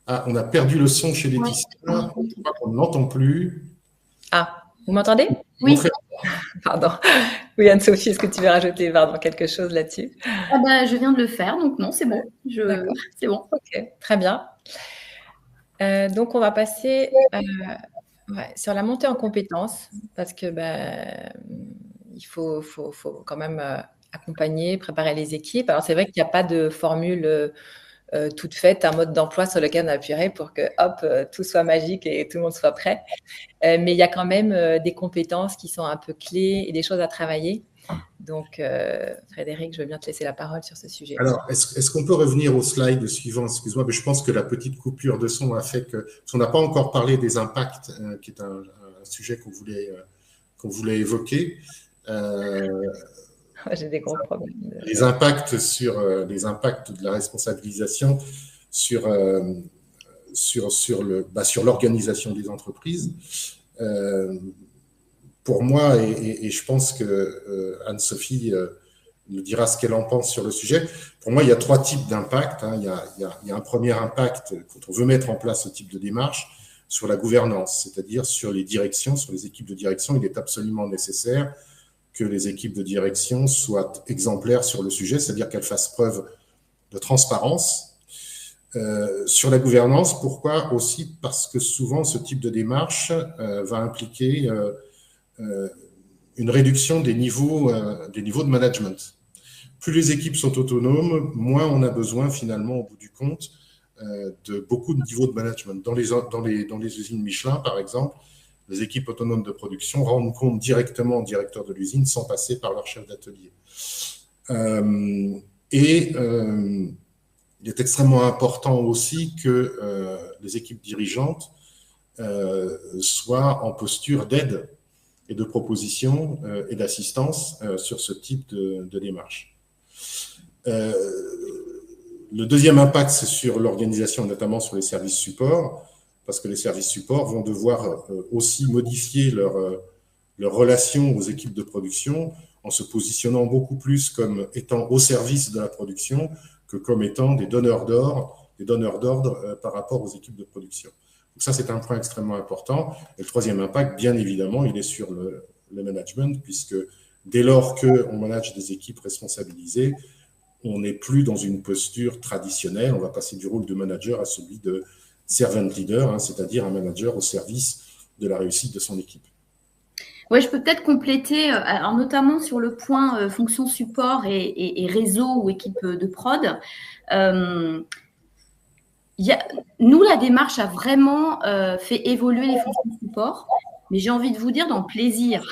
[SPEAKER 3] Ah, on a perdu le son chez Laetitia. On ne l'entend plus.
[SPEAKER 1] Ah, vous m'entendez?
[SPEAKER 2] Oui.
[SPEAKER 1] Pardon. Oui, Anne-Sophie, est-ce que tu veux rajouter quelque chose là-dessus?
[SPEAKER 2] Je viens de le faire, donc non, c'est bon. C'est bon.
[SPEAKER 1] Ok, très bien. Donc, on va passer sur la montée en compétences parce que il faut quand même accompagner, préparer les équipes. Alors, c'est vrai qu'il n'y a pas de formule toute faite, un mode d'emploi sur lequel on appuierait pour que tout soit magique et tout le monde soit prêt. Mais il y a quand même des compétences qui sont un peu clés et des choses à travailler. Donc, Frédéric, je veux bien te laisser la parole sur ce sujet.
[SPEAKER 3] Alors, est-ce qu'on peut revenir au slide suivant? Excuse-moi, mais je pense que la petite coupure de son a fait que... Parce qu'on n'a pas encore parlé des impacts, qui est un sujet qu'on voulait évoquer.
[SPEAKER 1] J'ai des gros problèmes.
[SPEAKER 3] Les impacts de la responsabilisation sur l'organisation des entreprises. Pour moi, et je pense que Anne-Sophie nous dira ce qu'elle en pense sur le sujet. Pour moi, il y a trois types d'impacts. Il y a un premier impact quand on veut mettre en place ce type de démarche sur la gouvernance, c'est-à-dire sur les directions, sur les équipes de direction. Il est absolument nécessaire que les équipes de direction soient exemplaires sur le sujet, c'est-à-dire qu'elles fassent preuve de transparence. Sur la gouvernance, pourquoi aussi? Parce que souvent, ce type de démarche va impliquer une réduction des niveaux de management. Plus les équipes sont autonomes, moins on a besoin finalement, au bout du compte, de beaucoup de niveaux de management. Dans les usines Michelin, par exemple, les équipes autonomes de production rendent compte directement au directeur de l'usine sans passer par leur chef d'atelier. Il est extrêmement important aussi que les équipes dirigeantes soient en posture d'aide et de proposition et d'assistance sur ce type de démarche. Le deuxième impact, c'est sur l'organisation, notamment sur les services supports, parce que les services supports vont devoir aussi modifier leur relation aux équipes de production en se positionnant beaucoup plus comme étant au service de la production que comme étant des donneurs d'ordre par rapport aux équipes de production. Donc ça, c'est un point extrêmement important. Et le troisième impact, bien évidemment, il est sur le management, puisque dès lors qu'on manage des équipes responsabilisées, on n'est plus dans une posture traditionnelle. On va passer du rôle de manager à celui de servant leader, c'est-à-dire un manager au service de la réussite de son équipe.
[SPEAKER 2] Oui, je peux peut-être compléter, alors notamment sur le point fonction support et réseau ou équipe de prod. Nous, la démarche a vraiment fait évoluer les fonctions support, mais j'ai envie de vous dire dans le plaisir.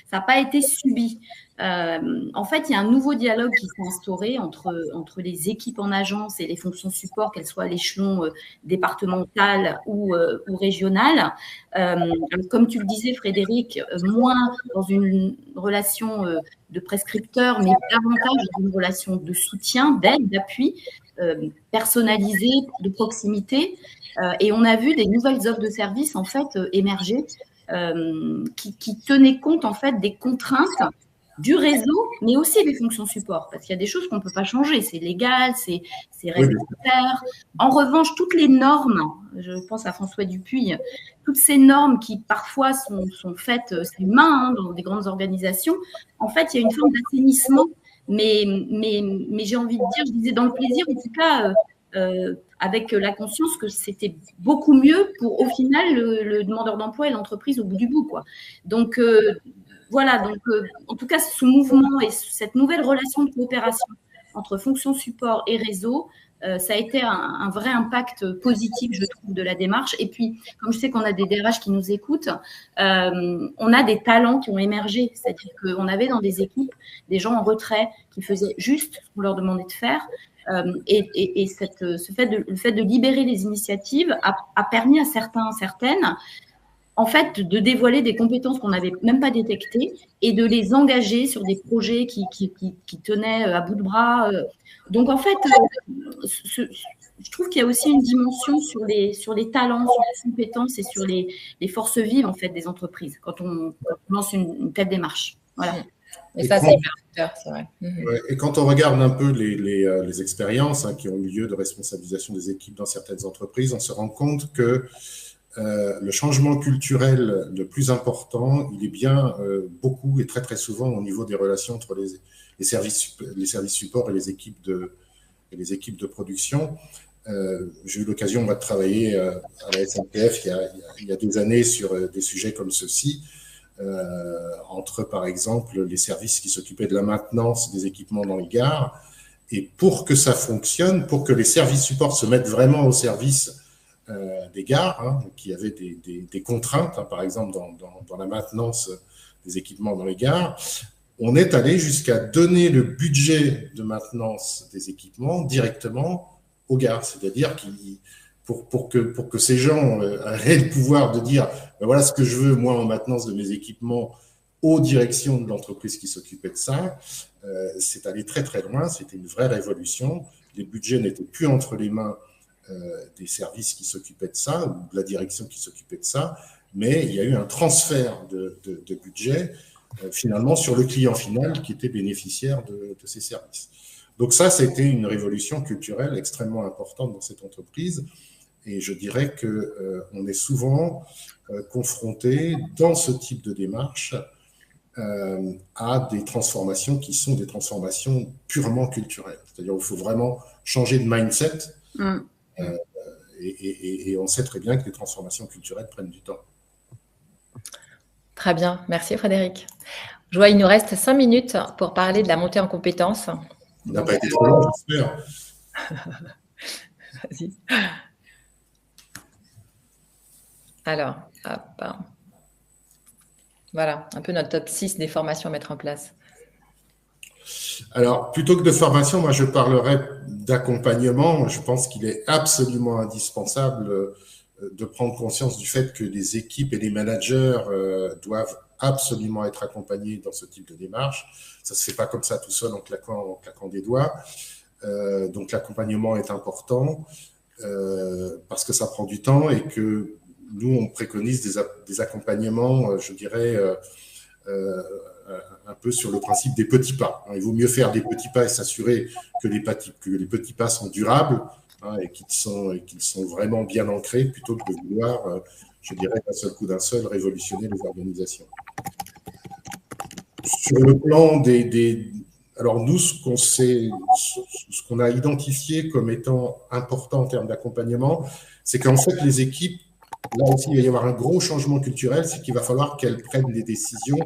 [SPEAKER 2] Ça n'a pas été subi. En fait, il y a un nouveau dialogue qui s'est instauré entre les équipes en agence et les fonctions support, qu'elles soient à l'échelon départemental ou régional. Comme tu le disais, Frédéric, moins dans une relation de prescripteur, mais davantage dans une relation de soutien, d'aide, d'appui, personnalisée, de proximité. Et on a vu des nouvelles offres de services en fait émerger qui tenaient compte en fait des contraintes du réseau, mais aussi des fonctions support, parce qu'il y a des choses qu'on ne peut pas changer. C'est légal, c'est réglementaire. En revanche, toutes les normes, je pense à François Dupuy, toutes ces normes qui parfois sont faites, c'est humain, dans des grandes organisations, en fait, il y a une forme d'assainissement, mais j'ai envie de dire, je disais dans le plaisir, en tout cas, avec la conscience que c'était beaucoup mieux pour, au final, le demandeur d'emploi et l'entreprise au bout du bout, quoi. Donc, voilà, donc en tout cas, ce mouvement et cette nouvelle relation de coopération entre fonction support et réseau, ça a été un vrai impact positif, je trouve, de la démarche. Et puis, comme je sais qu'on a des DRH qui nous écoutent, on a des talents qui ont émergé. C'est-à-dire qu'on avait dans des équipes des gens en retrait qui faisaient juste ce qu'on leur demandait de faire. Et le fait de libérer les initiatives a permis à certaines, en fait, de dévoiler des compétences qu'on n'avait même pas détectées et de les engager sur des projets qui tenaient à bout de bras. Donc, en fait, je trouve qu'il y a aussi une dimension sur les talents, sur les compétences et sur les forces vives, en fait, des entreprises quand on lance une telle démarche. Voilà.
[SPEAKER 1] Et ça, c'est hyper facteur, c'est vrai.
[SPEAKER 3] Et quand on regarde un peu les expériences qui ont eu lieu de responsabilisation des équipes dans certaines entreprises, on se rend compte que le changement culturel le plus important, il est bien beaucoup et très très souvent au niveau des relations entre les services support et les équipes de production. J'ai eu l'occasion de travailler à la SNPF il y a 2 années sur des sujets comme ceux-ci, entre par exemple les services qui s'occupaient de la maintenance des équipements dans les gares. Et pour que ça fonctionne, pour que les services support se mettent vraiment au service des gares, qui avaient des contraintes, par exemple dans la maintenance des équipements dans les gares, on est allé jusqu'à donner le budget de maintenance des équipements directement aux gares. C'est-à-dire pour que ces gens aient le pouvoir de dire ben voilà ce que je veux moi en maintenance de mes équipements aux directions de l'entreprise qui s'occupait de ça, c'est allé très très loin, c'était une vraie révolution. Les budgets n'étaient plus entre les mains des services qui s'occupaient de ça, ou de la direction qui s'occupait de ça, mais il y a eu un transfert de budget finalement sur le client final qui était bénéficiaire de ces services. Donc ça, c'était une révolution culturelle extrêmement importante dans cette entreprise, et je dirais qu'on est souvent confronté dans ce type de démarche à des transformations qui sont des transformations purement culturelles. C'est-à-dire qu'il faut vraiment changer de mindset. Et on sait très bien que les transformations culturelles prennent du temps.
[SPEAKER 1] Très bien, merci Frédéric. Je vois, il nous reste 5 minutes pour parler de la montée en compétences.
[SPEAKER 3] Il n'a pas été trop long, j'espère.
[SPEAKER 1] Vas-y. Alors, hop. Voilà, un peu notre top 6 des formations à mettre en place.
[SPEAKER 3] Alors, plutôt que de formation, moi, je parlerai d'accompagnement. Je pense qu'il est absolument indispensable de prendre conscience du fait que les équipes et les managers doivent absolument être accompagnés dans ce type de démarche. Ça ne se fait pas comme ça tout seul en claquant des doigts. Donc, l'accompagnement est important parce que ça prend du temps et que nous, on préconise des accompagnements, je dirais, un peu sur le principe des petits pas. Il vaut mieux faire des petits pas et s'assurer que les petits pas sont durables et qu'ils sont vraiment bien ancrés plutôt que de vouloir, je dirais, d'un seul, révolutionner les organisations. Sur le plan alors nous, ce qu'on a identifié comme étant important en termes d'accompagnement, c'est qu'en fait, les équipes, là aussi, il va y avoir un gros changement culturel, c'est qu'il va falloir qu'elles prennent des décisions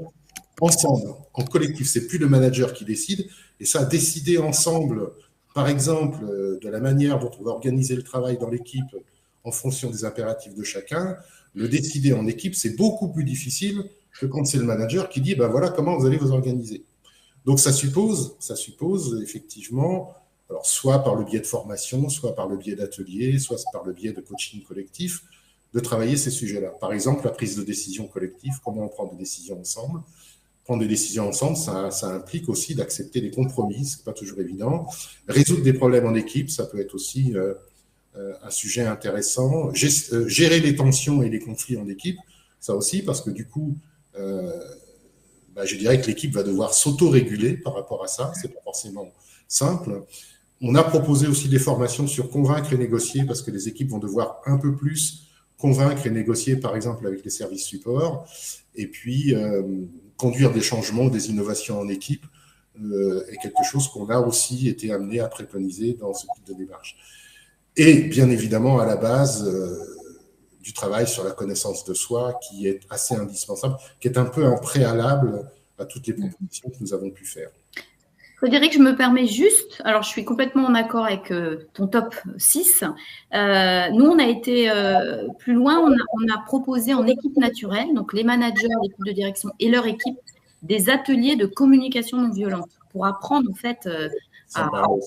[SPEAKER 3] ensemble, en collectif. C'est plus le manager qui décide. Et ça, décider ensemble, par exemple, de la manière dont on va organiser le travail dans l'équipe en fonction des impératifs de chacun, le décider en équipe, c'est beaucoup plus difficile que quand c'est le manager qui dit, ben voilà comment vous allez vous organiser. Donc, ça suppose effectivement, alors soit par le biais de formation, soit par le biais d'ateliers, soit par le biais de coaching collectif, de travailler ces sujets-là. Par exemple, la prise de décision collective, comment on prend des décisions ensemble. Prendre des décisions ensemble, ça implique aussi d'accepter des compromis, ce n'est pas toujours évident. Résoudre des problèmes en équipe, ça peut être aussi un sujet intéressant. Gérer les tensions et les conflits en équipe, ça aussi, parce que du coup, je dirais que l'équipe va devoir s'auto-réguler par rapport à ça. C'est pas forcément simple. On a proposé aussi des formations sur convaincre et négocier, parce que les équipes vont devoir un peu plus convaincre et négocier, par exemple, avec les services support, et puis conduire des changements, des innovations en équipe, est quelque chose qu'on a aussi été amené à préconiser dans ce type de démarche. Et bien évidemment, à la base, du travail sur la connaissance de soi, qui est assez indispensable, qui est un peu un préalable à toutes les propositions que nous avons pu faire.
[SPEAKER 2] Frédéric, je me permets juste, alors je suis complètement en accord avec ton top 6. Nous, on a été plus loin, on a proposé en équipe naturelle, donc les managers, l'équipe de direction et leur équipe, des ateliers de communication non violente pour apprendre en fait
[SPEAKER 3] c'est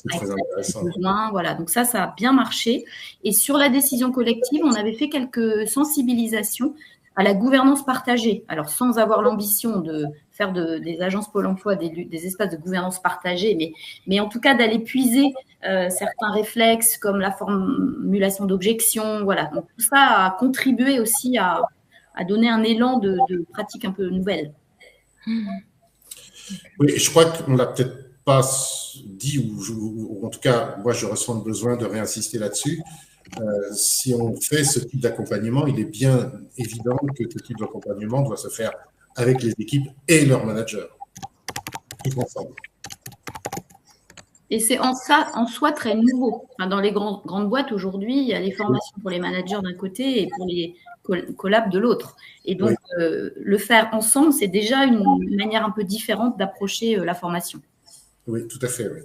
[SPEAKER 3] très intéressant.
[SPEAKER 2] Besoins, voilà. Donc ça a bien marché. Et sur la décision collective, on avait fait quelques sensibilisations à la gouvernance partagée. Alors, sans avoir l'ambition de faire des agences Pôle emploi des espaces de gouvernance partagée, mais en tout cas d'aller puiser certains réflexes comme la formulation d'objections. Voilà. Donc, tout ça a contribué aussi à donner un élan de pratiques un peu nouvelles.
[SPEAKER 3] Oui, je crois qu'on l'a peut-être pas dit, ou en tout cas, moi, je ressens le besoin de réinsister là-dessus. Si on fait ce type d'accompagnement, il est bien évident que ce type d'accompagnement doit se faire avec les équipes et leurs managers, tout ensemble.
[SPEAKER 2] Et c'est en soi très nouveau. Enfin, dans les grandes boîtes aujourd'hui, il y a les formations pour les managers d'un côté et pour les collabs de l'autre. Et donc, le faire ensemble, c'est déjà une manière un peu différente d'approcher la formation.
[SPEAKER 3] Oui, tout à fait, oui.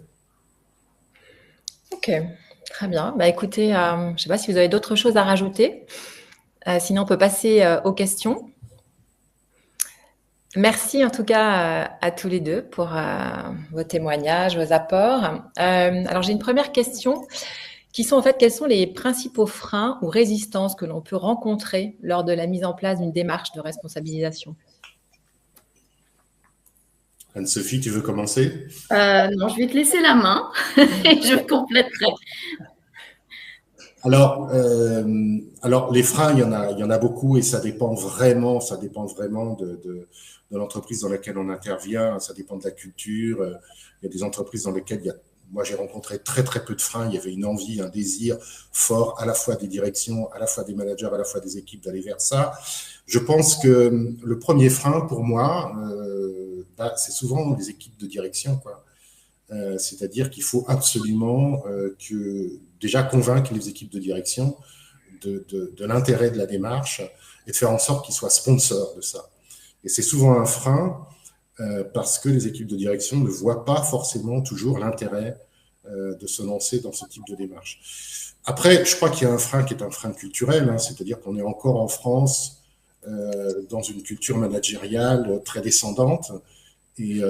[SPEAKER 1] Ok, très bien. Écoutez, je ne sais pas si vous avez d'autres choses à rajouter. Sinon, on peut passer aux questions. Merci en tout cas à tous les deux pour vos témoignages, vos apports. Alors, j'ai une première question qui sont en fait, quels sont les principaux freins ou résistances que l'on peut rencontrer lors de la mise en place d'une démarche de responsabilisation?
[SPEAKER 3] Anne-Sophie, tu veux commencer?
[SPEAKER 2] Non, je vais te laisser la main et je compléterai.
[SPEAKER 3] Alors, les freins, il y en a beaucoup et ça dépend vraiment de l'entreprise dans laquelle on intervient, ça dépend de la culture. Il y a des entreprises dans lesquelles moi j'ai rencontré très très peu de freins, il y avait une envie, un désir fort à la fois des directions, à la fois des managers, à la fois des équipes d'aller vers ça. Je pense que le premier frein pour moi, c'est souvent les équipes de direction, quoi. C'est-à-dire qu'il faut absolument déjà convaincre les équipes de direction de l'intérêt de la démarche et de faire en sorte qu'ils soient sponsors de ça. Et c'est souvent un frein parce que les équipes de direction ne voient pas forcément toujours l'intérêt de se lancer dans ce type de démarche. Après, je crois qu'il y a un frein qui est un frein culturel, hein, c'est-à-dire qu'on est encore en France dans une culture managériale très descendante. Et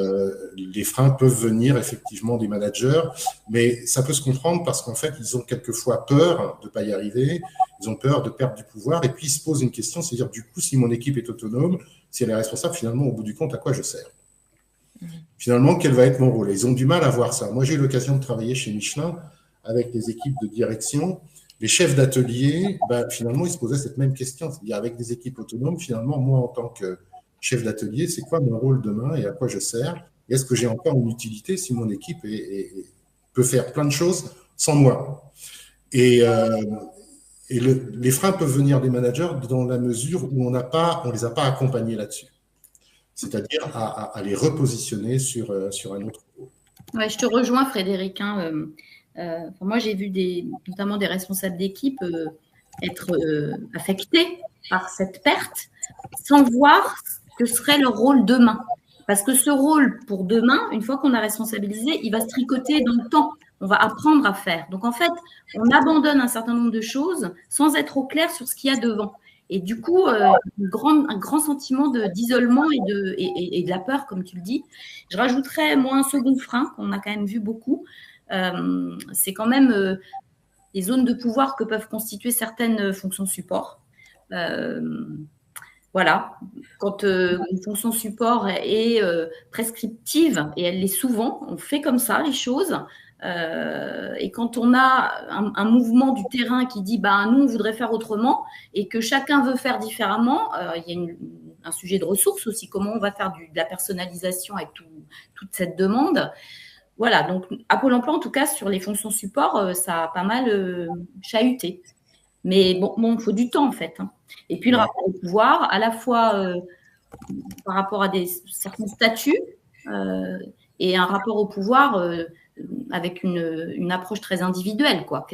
[SPEAKER 3] les freins peuvent venir effectivement des managers, mais ça peut se comprendre parce qu'en fait, ils ont quelquefois peur de ne pas y arriver, ils ont peur de perdre du pouvoir, et puis ils se posent une question, c'est-à-dire du coup, si mon équipe est autonome, si elle est responsable, finalement, au bout du compte, à quoi je sers? Finalement, quel va être mon rôle? Et ils ont du mal à voir ça. Moi, j'ai eu l'occasion de travailler chez Michelin avec des équipes de direction. Les chefs d'atelier, finalement, ils se posaient cette même question. C'est-à-dire, avec des équipes autonomes, finalement, moi, en tant que chef d'atelier, c'est quoi mon rôle demain et à quoi je sers? Est-ce que j'ai encore une utilité si mon équipe peut faire plein de choses sans moi? Et les freins peuvent venir des managers dans la mesure où on les a pas accompagnés là-dessus. C'est-à-dire à les repositionner sur un autre rôle.
[SPEAKER 2] Ouais, je te rejoins, Frédéric. Moi, j'ai vu notamment des responsables d'équipe être affectés par cette perte sans voir que serait leur rôle demain. Parce que ce rôle pour demain, une fois qu'on a responsabilisé, il va se tricoter dans le temps. On va apprendre à faire. Donc, en fait, on abandonne un certain nombre de choses sans être au clair sur ce qu'il y a devant. Et du coup, un grand sentiment d'isolement et de la peur, comme tu le dis. Je rajouterais, moi, un second frein qu'on a quand même vu beaucoup. C'est quand même les zones de pouvoir que peuvent constituer certaines fonctions support. Voilà, quand une fonction support est prescriptive, et elle l'est souvent, on fait comme ça les choses, et quand on a un mouvement du terrain qui dit nous on voudrait faire autrement et que chacun veut faire différemment, il y a un sujet de ressources aussi. Comment on va faire de la personnalisation avec toute cette demande? Voilà, donc à Pôle emploi, en tout cas, sur les fonctions support, ça a pas mal chahuté. Mais bon, il faut du temps, en fait. Et puis, le rapport au pouvoir, à la fois par rapport à certains statuts et un rapport au pouvoir avec une approche très individuelle, quoi.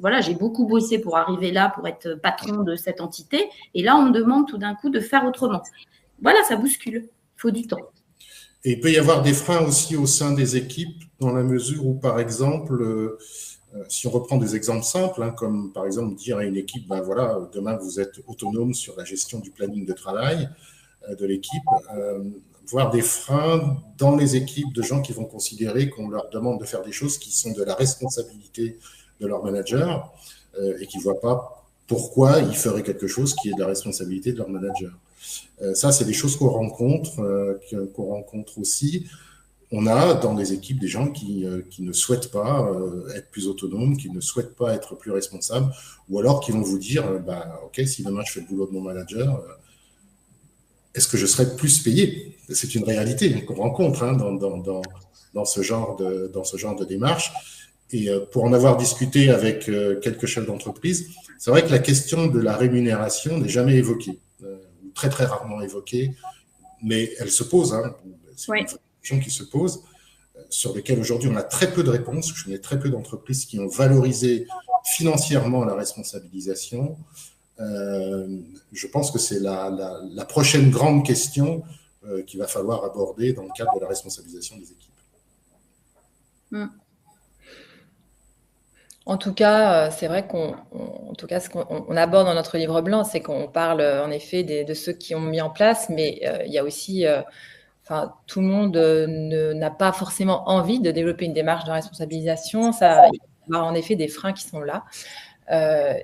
[SPEAKER 2] Voilà, j'ai beaucoup bossé pour arriver là, pour être patron de cette entité. Et là, on me demande tout d'un coup de faire autrement. Voilà, ça bouscule. Il faut du temps.
[SPEAKER 3] Et il peut y avoir des freins aussi au sein des équipes, dans la mesure où, par exemple, si on reprend des exemples simples, comme par exemple dire à une équipe, ben voilà, demain vous êtes autonome sur la gestion du planning de travail de l'équipe, voir des freins dans les équipes de gens qui vont considérer qu'on leur demande de faire des choses qui sont de la responsabilité de leur manager et qui ne voient pas pourquoi ils feraient quelque chose qui est de la responsabilité de leur manager. Ça, c'est des choses qu'on rencontre aussi. On a dans les équipes des gens qui ne souhaitent pas être plus autonomes, qui ne souhaitent pas être plus responsables, ou alors qui vont vous dire, ok, si demain je fais le boulot de mon manager, est-ce que je serai plus payé? C'est une réalité qu'on rencontre dans ce genre de démarche. Et pour en avoir discuté avec quelques chefs d'entreprise, c'est vrai que la question de la rémunération n'est jamais évoquée, très très rarement évoquée, mais elle se pose. C'est une question qui se pose, sur lesquelles aujourd'hui on a très peu de réponses. Je connais très peu d'entreprises qui ont valorisé financièrement la responsabilisation. Je pense que c'est la prochaine grande question qu'il va falloir aborder dans le cadre de la responsabilisation des équipes.
[SPEAKER 1] En tout cas, c'est vrai ce qu'on aborde dans notre livre blanc, c'est qu'on parle en effet de ceux qui ont mis en place, mais il y a aussi, tout le monde n'a pas forcément envie de développer une démarche de responsabilisation. Il y a en effet des freins qui sont là.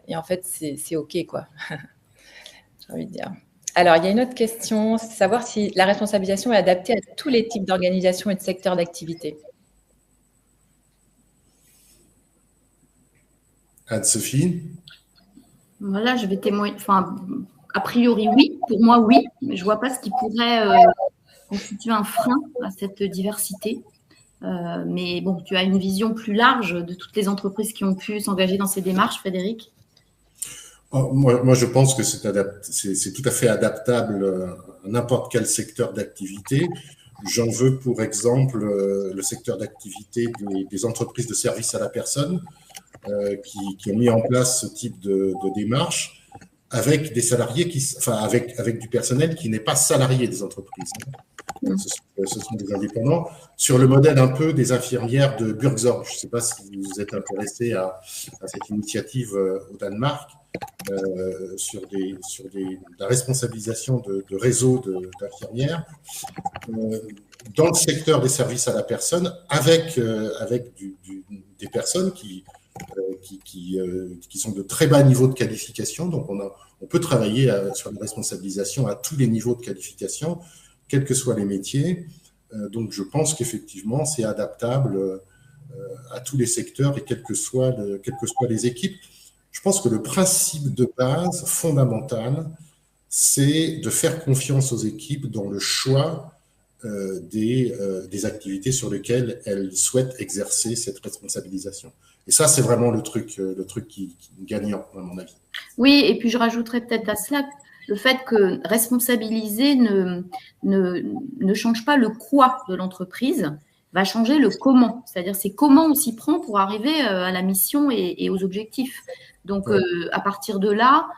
[SPEAKER 1] Et en fait, c'est OK, quoi. J'ai envie de dire. Alors, il y a une autre question, c'est savoir si la responsabilisation est adaptée à tous les types d'organisations et de secteurs d'activité.
[SPEAKER 3] Anne-Sophie?
[SPEAKER 2] Voilà, je vais témoigner. A priori, oui. Pour moi, oui. Mais je ne vois pas ce qui pourrait constituer un frein à cette diversité. Mais bon, tu as une vision plus large de toutes les entreprises qui ont pu s'engager dans ces démarches, Frédéric?
[SPEAKER 3] Moi, je pense que c'est tout à fait adaptable à n'importe quel secteur d'activité. J'en veux pour exemple le secteur d'activité des entreprises de services à la personne qui ont mis en place ce type de démarche avec des salariés avec du personnel qui n'est pas salarié des entreprises. Ce sont des indépendants, sur le modèle un peu des infirmières de Buurtzorg. Je ne sais pas si vous êtes intéressé à cette initiative au Danemark sur la responsabilisation de réseaux d'infirmières dans le secteur des services à la personne avec des personnes qui sont de très bas niveaux de qualification. Donc, on peut travailler sur la responsabilisation à tous les niveaux de qualification, quels que soient les métiers. Donc, je pense qu'effectivement, c'est adaptable à tous les secteurs et quelles que soient les équipes. Je pense que le principe de base fondamental, c'est de faire confiance aux équipes dans le choix des activités sur lesquelles elles souhaitent exercer cette responsabilisation. Et ça, c'est vraiment le truc qui est gagnant, à mon avis.
[SPEAKER 2] Oui, et puis je rajouterais peut-être à cela le fait que responsabiliser ne change pas le quoi de l'entreprise, va changer le comment. C'est-à-dire, c'est comment on s'y prend pour arriver à la mission et aux objectifs. Donc, à partir de là,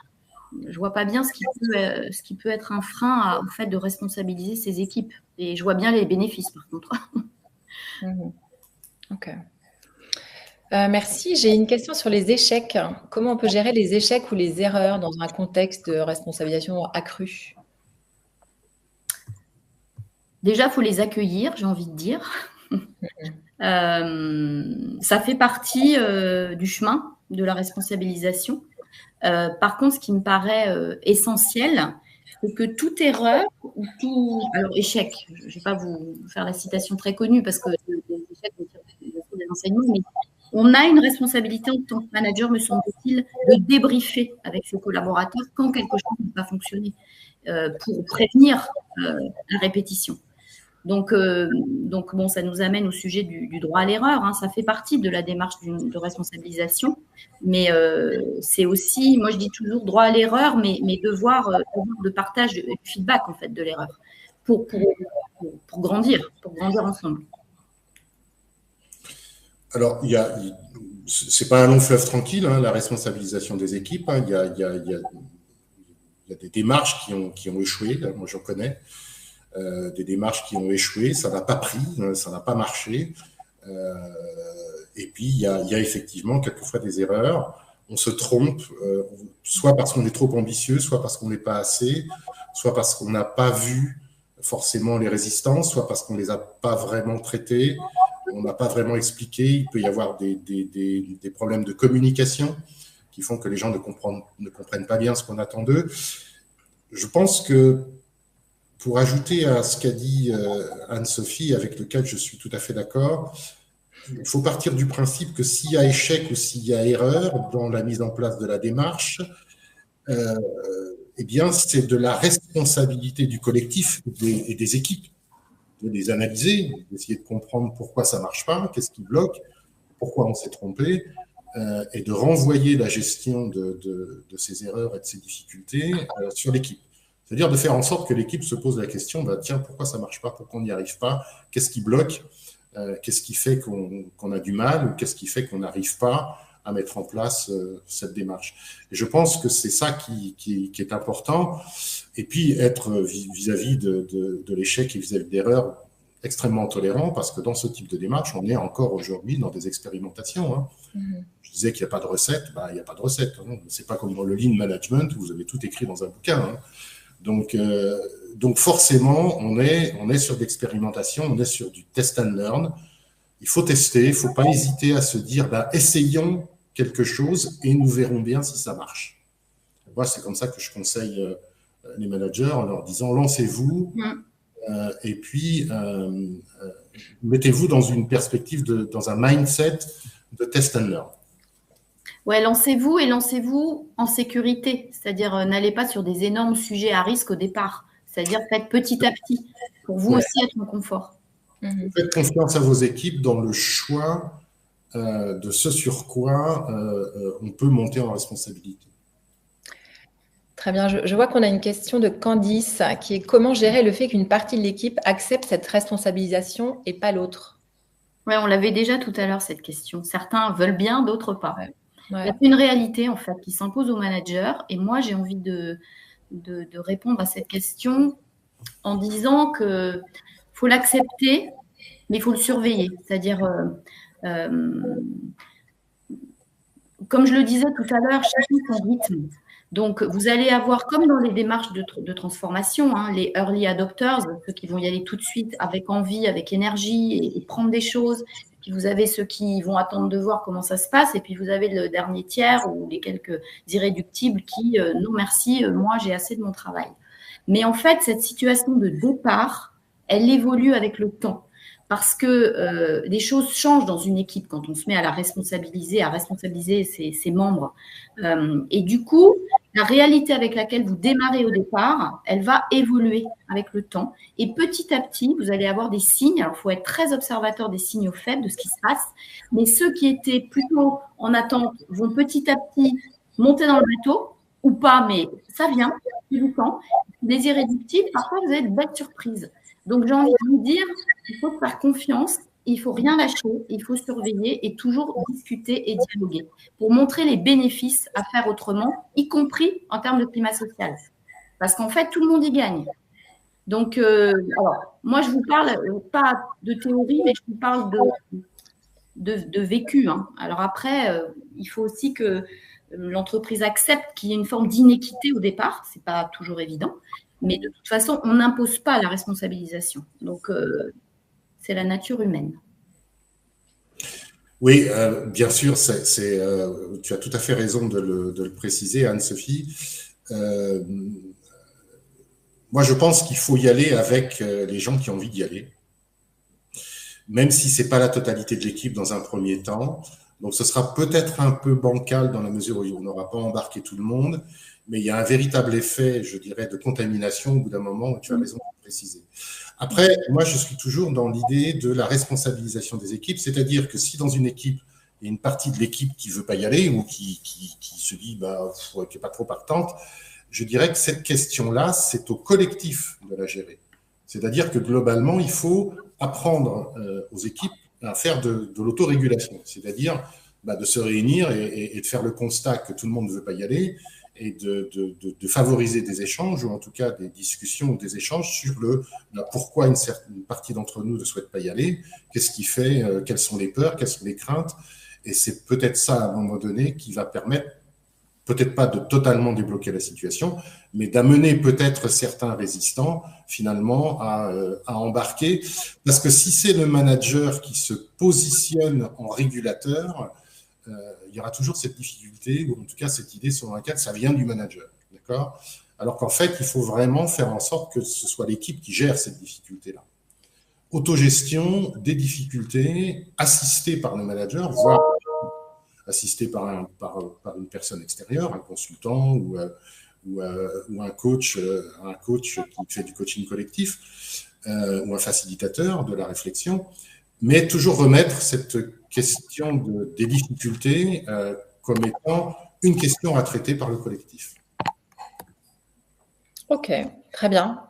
[SPEAKER 2] je ne vois pas bien ce qui peut être un frein au fait de responsabiliser ces équipes. Et je vois bien les bénéfices, par contre.
[SPEAKER 1] OK. Merci. J'ai une question sur les échecs. Comment on peut gérer les échecs ou les erreurs dans un contexte de responsabilisation accrue?
[SPEAKER 2] Déjà, il faut les accueillir, j'ai envie de dire. Ça fait partie du chemin de la responsabilisation. Par contre, ce qui me paraît essentiel, c'est que toute erreur ou tout… Alors, échec, je ne vais pas vous faire la citation très connue parce que les échecs sont des enseignements, mais on a une responsabilité en tant que manager, me semble-t-il, de débriefer avec ses collaborateurs quand quelque chose n'a pas fonctionné. pour prévenir la répétition. Donc bon, ça nous amène au sujet du droit à l'erreur. Hein. Ça fait partie de la démarche de responsabilisation, mais c'est aussi, moi je dis toujours droit à l'erreur, mais devoir de partage de feedback en fait de l'erreur pour grandir ensemble.
[SPEAKER 3] Alors, c'est pas un long fleuve tranquille, hein, la responsabilisation des équipes. Hein. Il y a des démarches qui ont échoué. Là, moi, j'en connais. Des démarches qui ont échoué, ça n'a pas pris, ça n'a pas marché. Et puis, il y a effectivement quelquefois des erreurs. On se trompe, soit parce qu'on est trop ambitieux, soit parce qu'on n'est pas assez, soit parce qu'on n'a pas vu forcément les résistances, soit parce qu'on ne les a pas vraiment traitées, on n'a pas vraiment expliqué. Il peut y avoir des problèmes de communication qui font que les gens ne comprennent pas bien ce qu'on attend d'eux. Je pense que pour ajouter à ce qu'a dit Anne-Sophie, avec lequel je suis tout à fait d'accord, il faut partir du principe que s'il y a échec ou s'il y a erreur dans la mise en place de la démarche, eh bien, c'est de la responsabilité du collectif et des équipes de les analyser, d'essayer de comprendre pourquoi ça ne marche pas, qu'est-ce qui bloque, pourquoi on s'est trompé, et de renvoyer la gestion de ces erreurs et de ces difficultés sur l'équipe. C'est-à-dire de faire en sorte que l'équipe se pose la question, tiens, pourquoi ça ne marche pas, pourquoi on n'y arrive pas, qu'est-ce qui bloque, qu'est-ce qui fait qu'on a du mal, ou qu'est-ce qui fait qu'on n'arrive pas à mettre en place cette démarche. Et je pense que c'est ça qui est important. Et puis être vis-à-vis de l'échec et vis-à-vis de l'erreur extrêmement tolérant, parce que dans ce type de démarche, on est encore aujourd'hui dans des expérimentations. Hein. Je disais qu'il n'y a pas de recette, il n'y a pas de recette. Hein. C'est pas comme dans le lean management où vous avez tout écrit dans un bouquin. Hein. Donc forcément, on est sur l'expérimentation, on est sur du test and learn. Il faut tester, il ne faut pas hésiter à se dire, essayons quelque chose et nous verrons bien si ça marche. Moi, c'est comme ça que je conseille les managers en leur disant, lancez-vous et puis mettez-vous dans une perspective, dans un mindset de test and learn.
[SPEAKER 2] Ouais, lancez-vous et lancez-vous en sécurité, c'est-à-dire n'allez pas sur des énormes sujets à risque au départ, c'est-à-dire faites petit à petit pour vous aussi être en confort.
[SPEAKER 3] Faites confiance à vos équipes dans le choix de ce sur quoi on peut monter en responsabilité.
[SPEAKER 1] Très bien, je vois qu'on a une question de Candice qui est comment gérer le fait qu'une partie de l'équipe accepte cette responsabilisation et pas l'autre?
[SPEAKER 2] Oui, on l'avait déjà tout à l'heure cette question. Certains veulent bien, d'autres pas.
[SPEAKER 1] Ouais.
[SPEAKER 2] Il y a une réalité en fait qui s'impose aux managers et moi j'ai envie de répondre à cette question en disant que faut l'accepter, mais il faut le surveiller. C'est-à-dire, comme je le disais tout à l'heure, chacun son rythme. Donc, vous allez avoir, comme dans les démarches de transformation, hein, les early adopters, ceux qui vont y aller tout de suite avec envie, avec énergie et prendre des choses. Puis vous avez ceux qui vont attendre de voir comment ça se passe. Et puis vous avez le dernier tiers ou les quelques irréductibles qui, non merci, moi j'ai assez de mon travail. Mais en fait, cette situation de départ, elle évolue avec le temps. Parce que les choses changent dans une équipe quand on se met à responsabiliser ses membres. Et du coup, la réalité avec laquelle vous démarrez au départ, elle va évoluer avec le temps. Et petit à petit, vous allez avoir des signes. Alors, il faut être très observateur des signaux faibles de ce qui se passe. Mais ceux qui étaient plutôt en attente vont petit à petit monter dans le bateau ou pas, mais ça vient du temps. Les irréductibles, parfois, vous avez de belles surprises. Donc, j'ai envie de vous dire, il faut faire confiance, il ne faut rien lâcher, il faut surveiller et toujours discuter et dialoguer pour montrer les bénéfices à faire autrement, y compris en termes de climat social. Parce qu'en fait, tout le monde y gagne. Donc, alors, moi, je vous parle pas de théorie, mais je vous parle de vécu. Hein. Alors après, il faut aussi que l'entreprise accepte qu'il y ait une forme d'inéquité au départ. Ce n'est pas toujours évident. Mais de toute façon, on n'impose pas la responsabilisation. Donc, c'est la nature humaine.
[SPEAKER 3] Oui, bien sûr, tu as tout à fait raison de le préciser, Anne-Sophie. Moi, je pense qu'il faut y aller avec les gens qui ont envie d'y aller. Même si ce n'est pas la totalité de l'équipe dans un premier temps, Donc, ce sera peut-être un peu bancal dans la mesure où on n'aura pas embarqué tout le monde, mais il y a un véritable effet, je dirais, de contamination au bout d'un moment, tu as raison de préciser. Après, moi, je suis toujours dans l'idée de la responsabilisation des équipes, c'est-à-dire que si dans une équipe, il y a une partie de l'équipe qui ne veut pas y aller ou qui se dit qui n'est pas trop partante, je dirais que cette question-là, c'est au collectif de la gérer. C'est-à-dire que globalement, il faut apprendre aux équipes à faire de l'autorégulation, c'est-à-dire de se réunir et de faire le constat que tout le monde ne veut pas y aller et de favoriser des échanges ou en tout cas des discussions ou des échanges sur pourquoi une partie d'entre nous ne souhaite pas y aller, qu'est-ce qui fait, quelles sont les peurs, quelles sont les craintes. Et c'est peut-être ça, à un moment donné, qui va permettre, peut-être pas de totalement débloquer la situation, mais d'amener peut-être certains résistants, finalement, à embarquer. Parce que si c'est le manager qui se positionne en régulateur, il y aura toujours cette difficulté, ou en tout cas cette idée selon laquelle ça vient du manager. D'accord ? Alors qu'en fait, il faut vraiment faire en sorte que ce soit l'équipe qui gère cette difficulté-là. Autogestion des difficultés, assistée par le manager, voire assisté par une personne extérieure, un consultant ou un coach qui fait du coaching collectif ou un facilitateur de la réflexion, mais toujours remettre cette question des difficultés comme étant une question à traiter par le collectif.
[SPEAKER 1] Ok, très bien.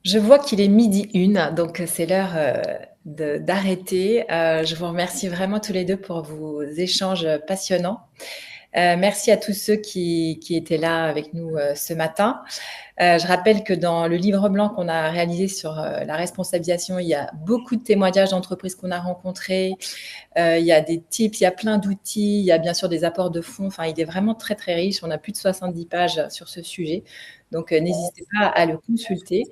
[SPEAKER 1] Je vois qu'il est 12h01, donc c'est l'heure d'arrêter. Je vous remercie vraiment tous les deux pour vos échanges passionnants. Merci à tous ceux qui étaient là avec nous ce matin. Je rappelle que dans le livre blanc qu'on a réalisé sur la responsabilisation, il y a beaucoup de témoignages d'entreprises qu'on a rencontrées. Il y a des tips, il y a plein d'outils, il y a bien sûr des apports de fonds. Enfin, il est vraiment très, très riche. On a plus de 70 pages sur ce sujet. Donc, n'hésitez pas à le consulter.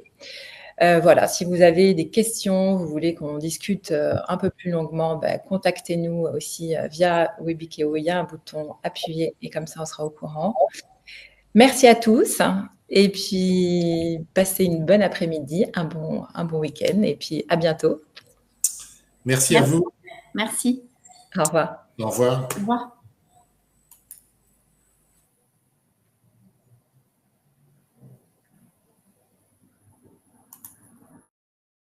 [SPEAKER 1] Voilà, si vous avez des questions, vous voulez qu'on discute un peu plus longuement, contactez-nous aussi via Webikeo. Il y a un bouton appuyé et comme ça, on sera au courant. Merci à tous et puis passez une bonne après-midi, un bon week-end et puis à bientôt.
[SPEAKER 3] Merci à vous.
[SPEAKER 2] Merci.
[SPEAKER 1] Au revoir.
[SPEAKER 3] Au revoir.
[SPEAKER 2] Au revoir.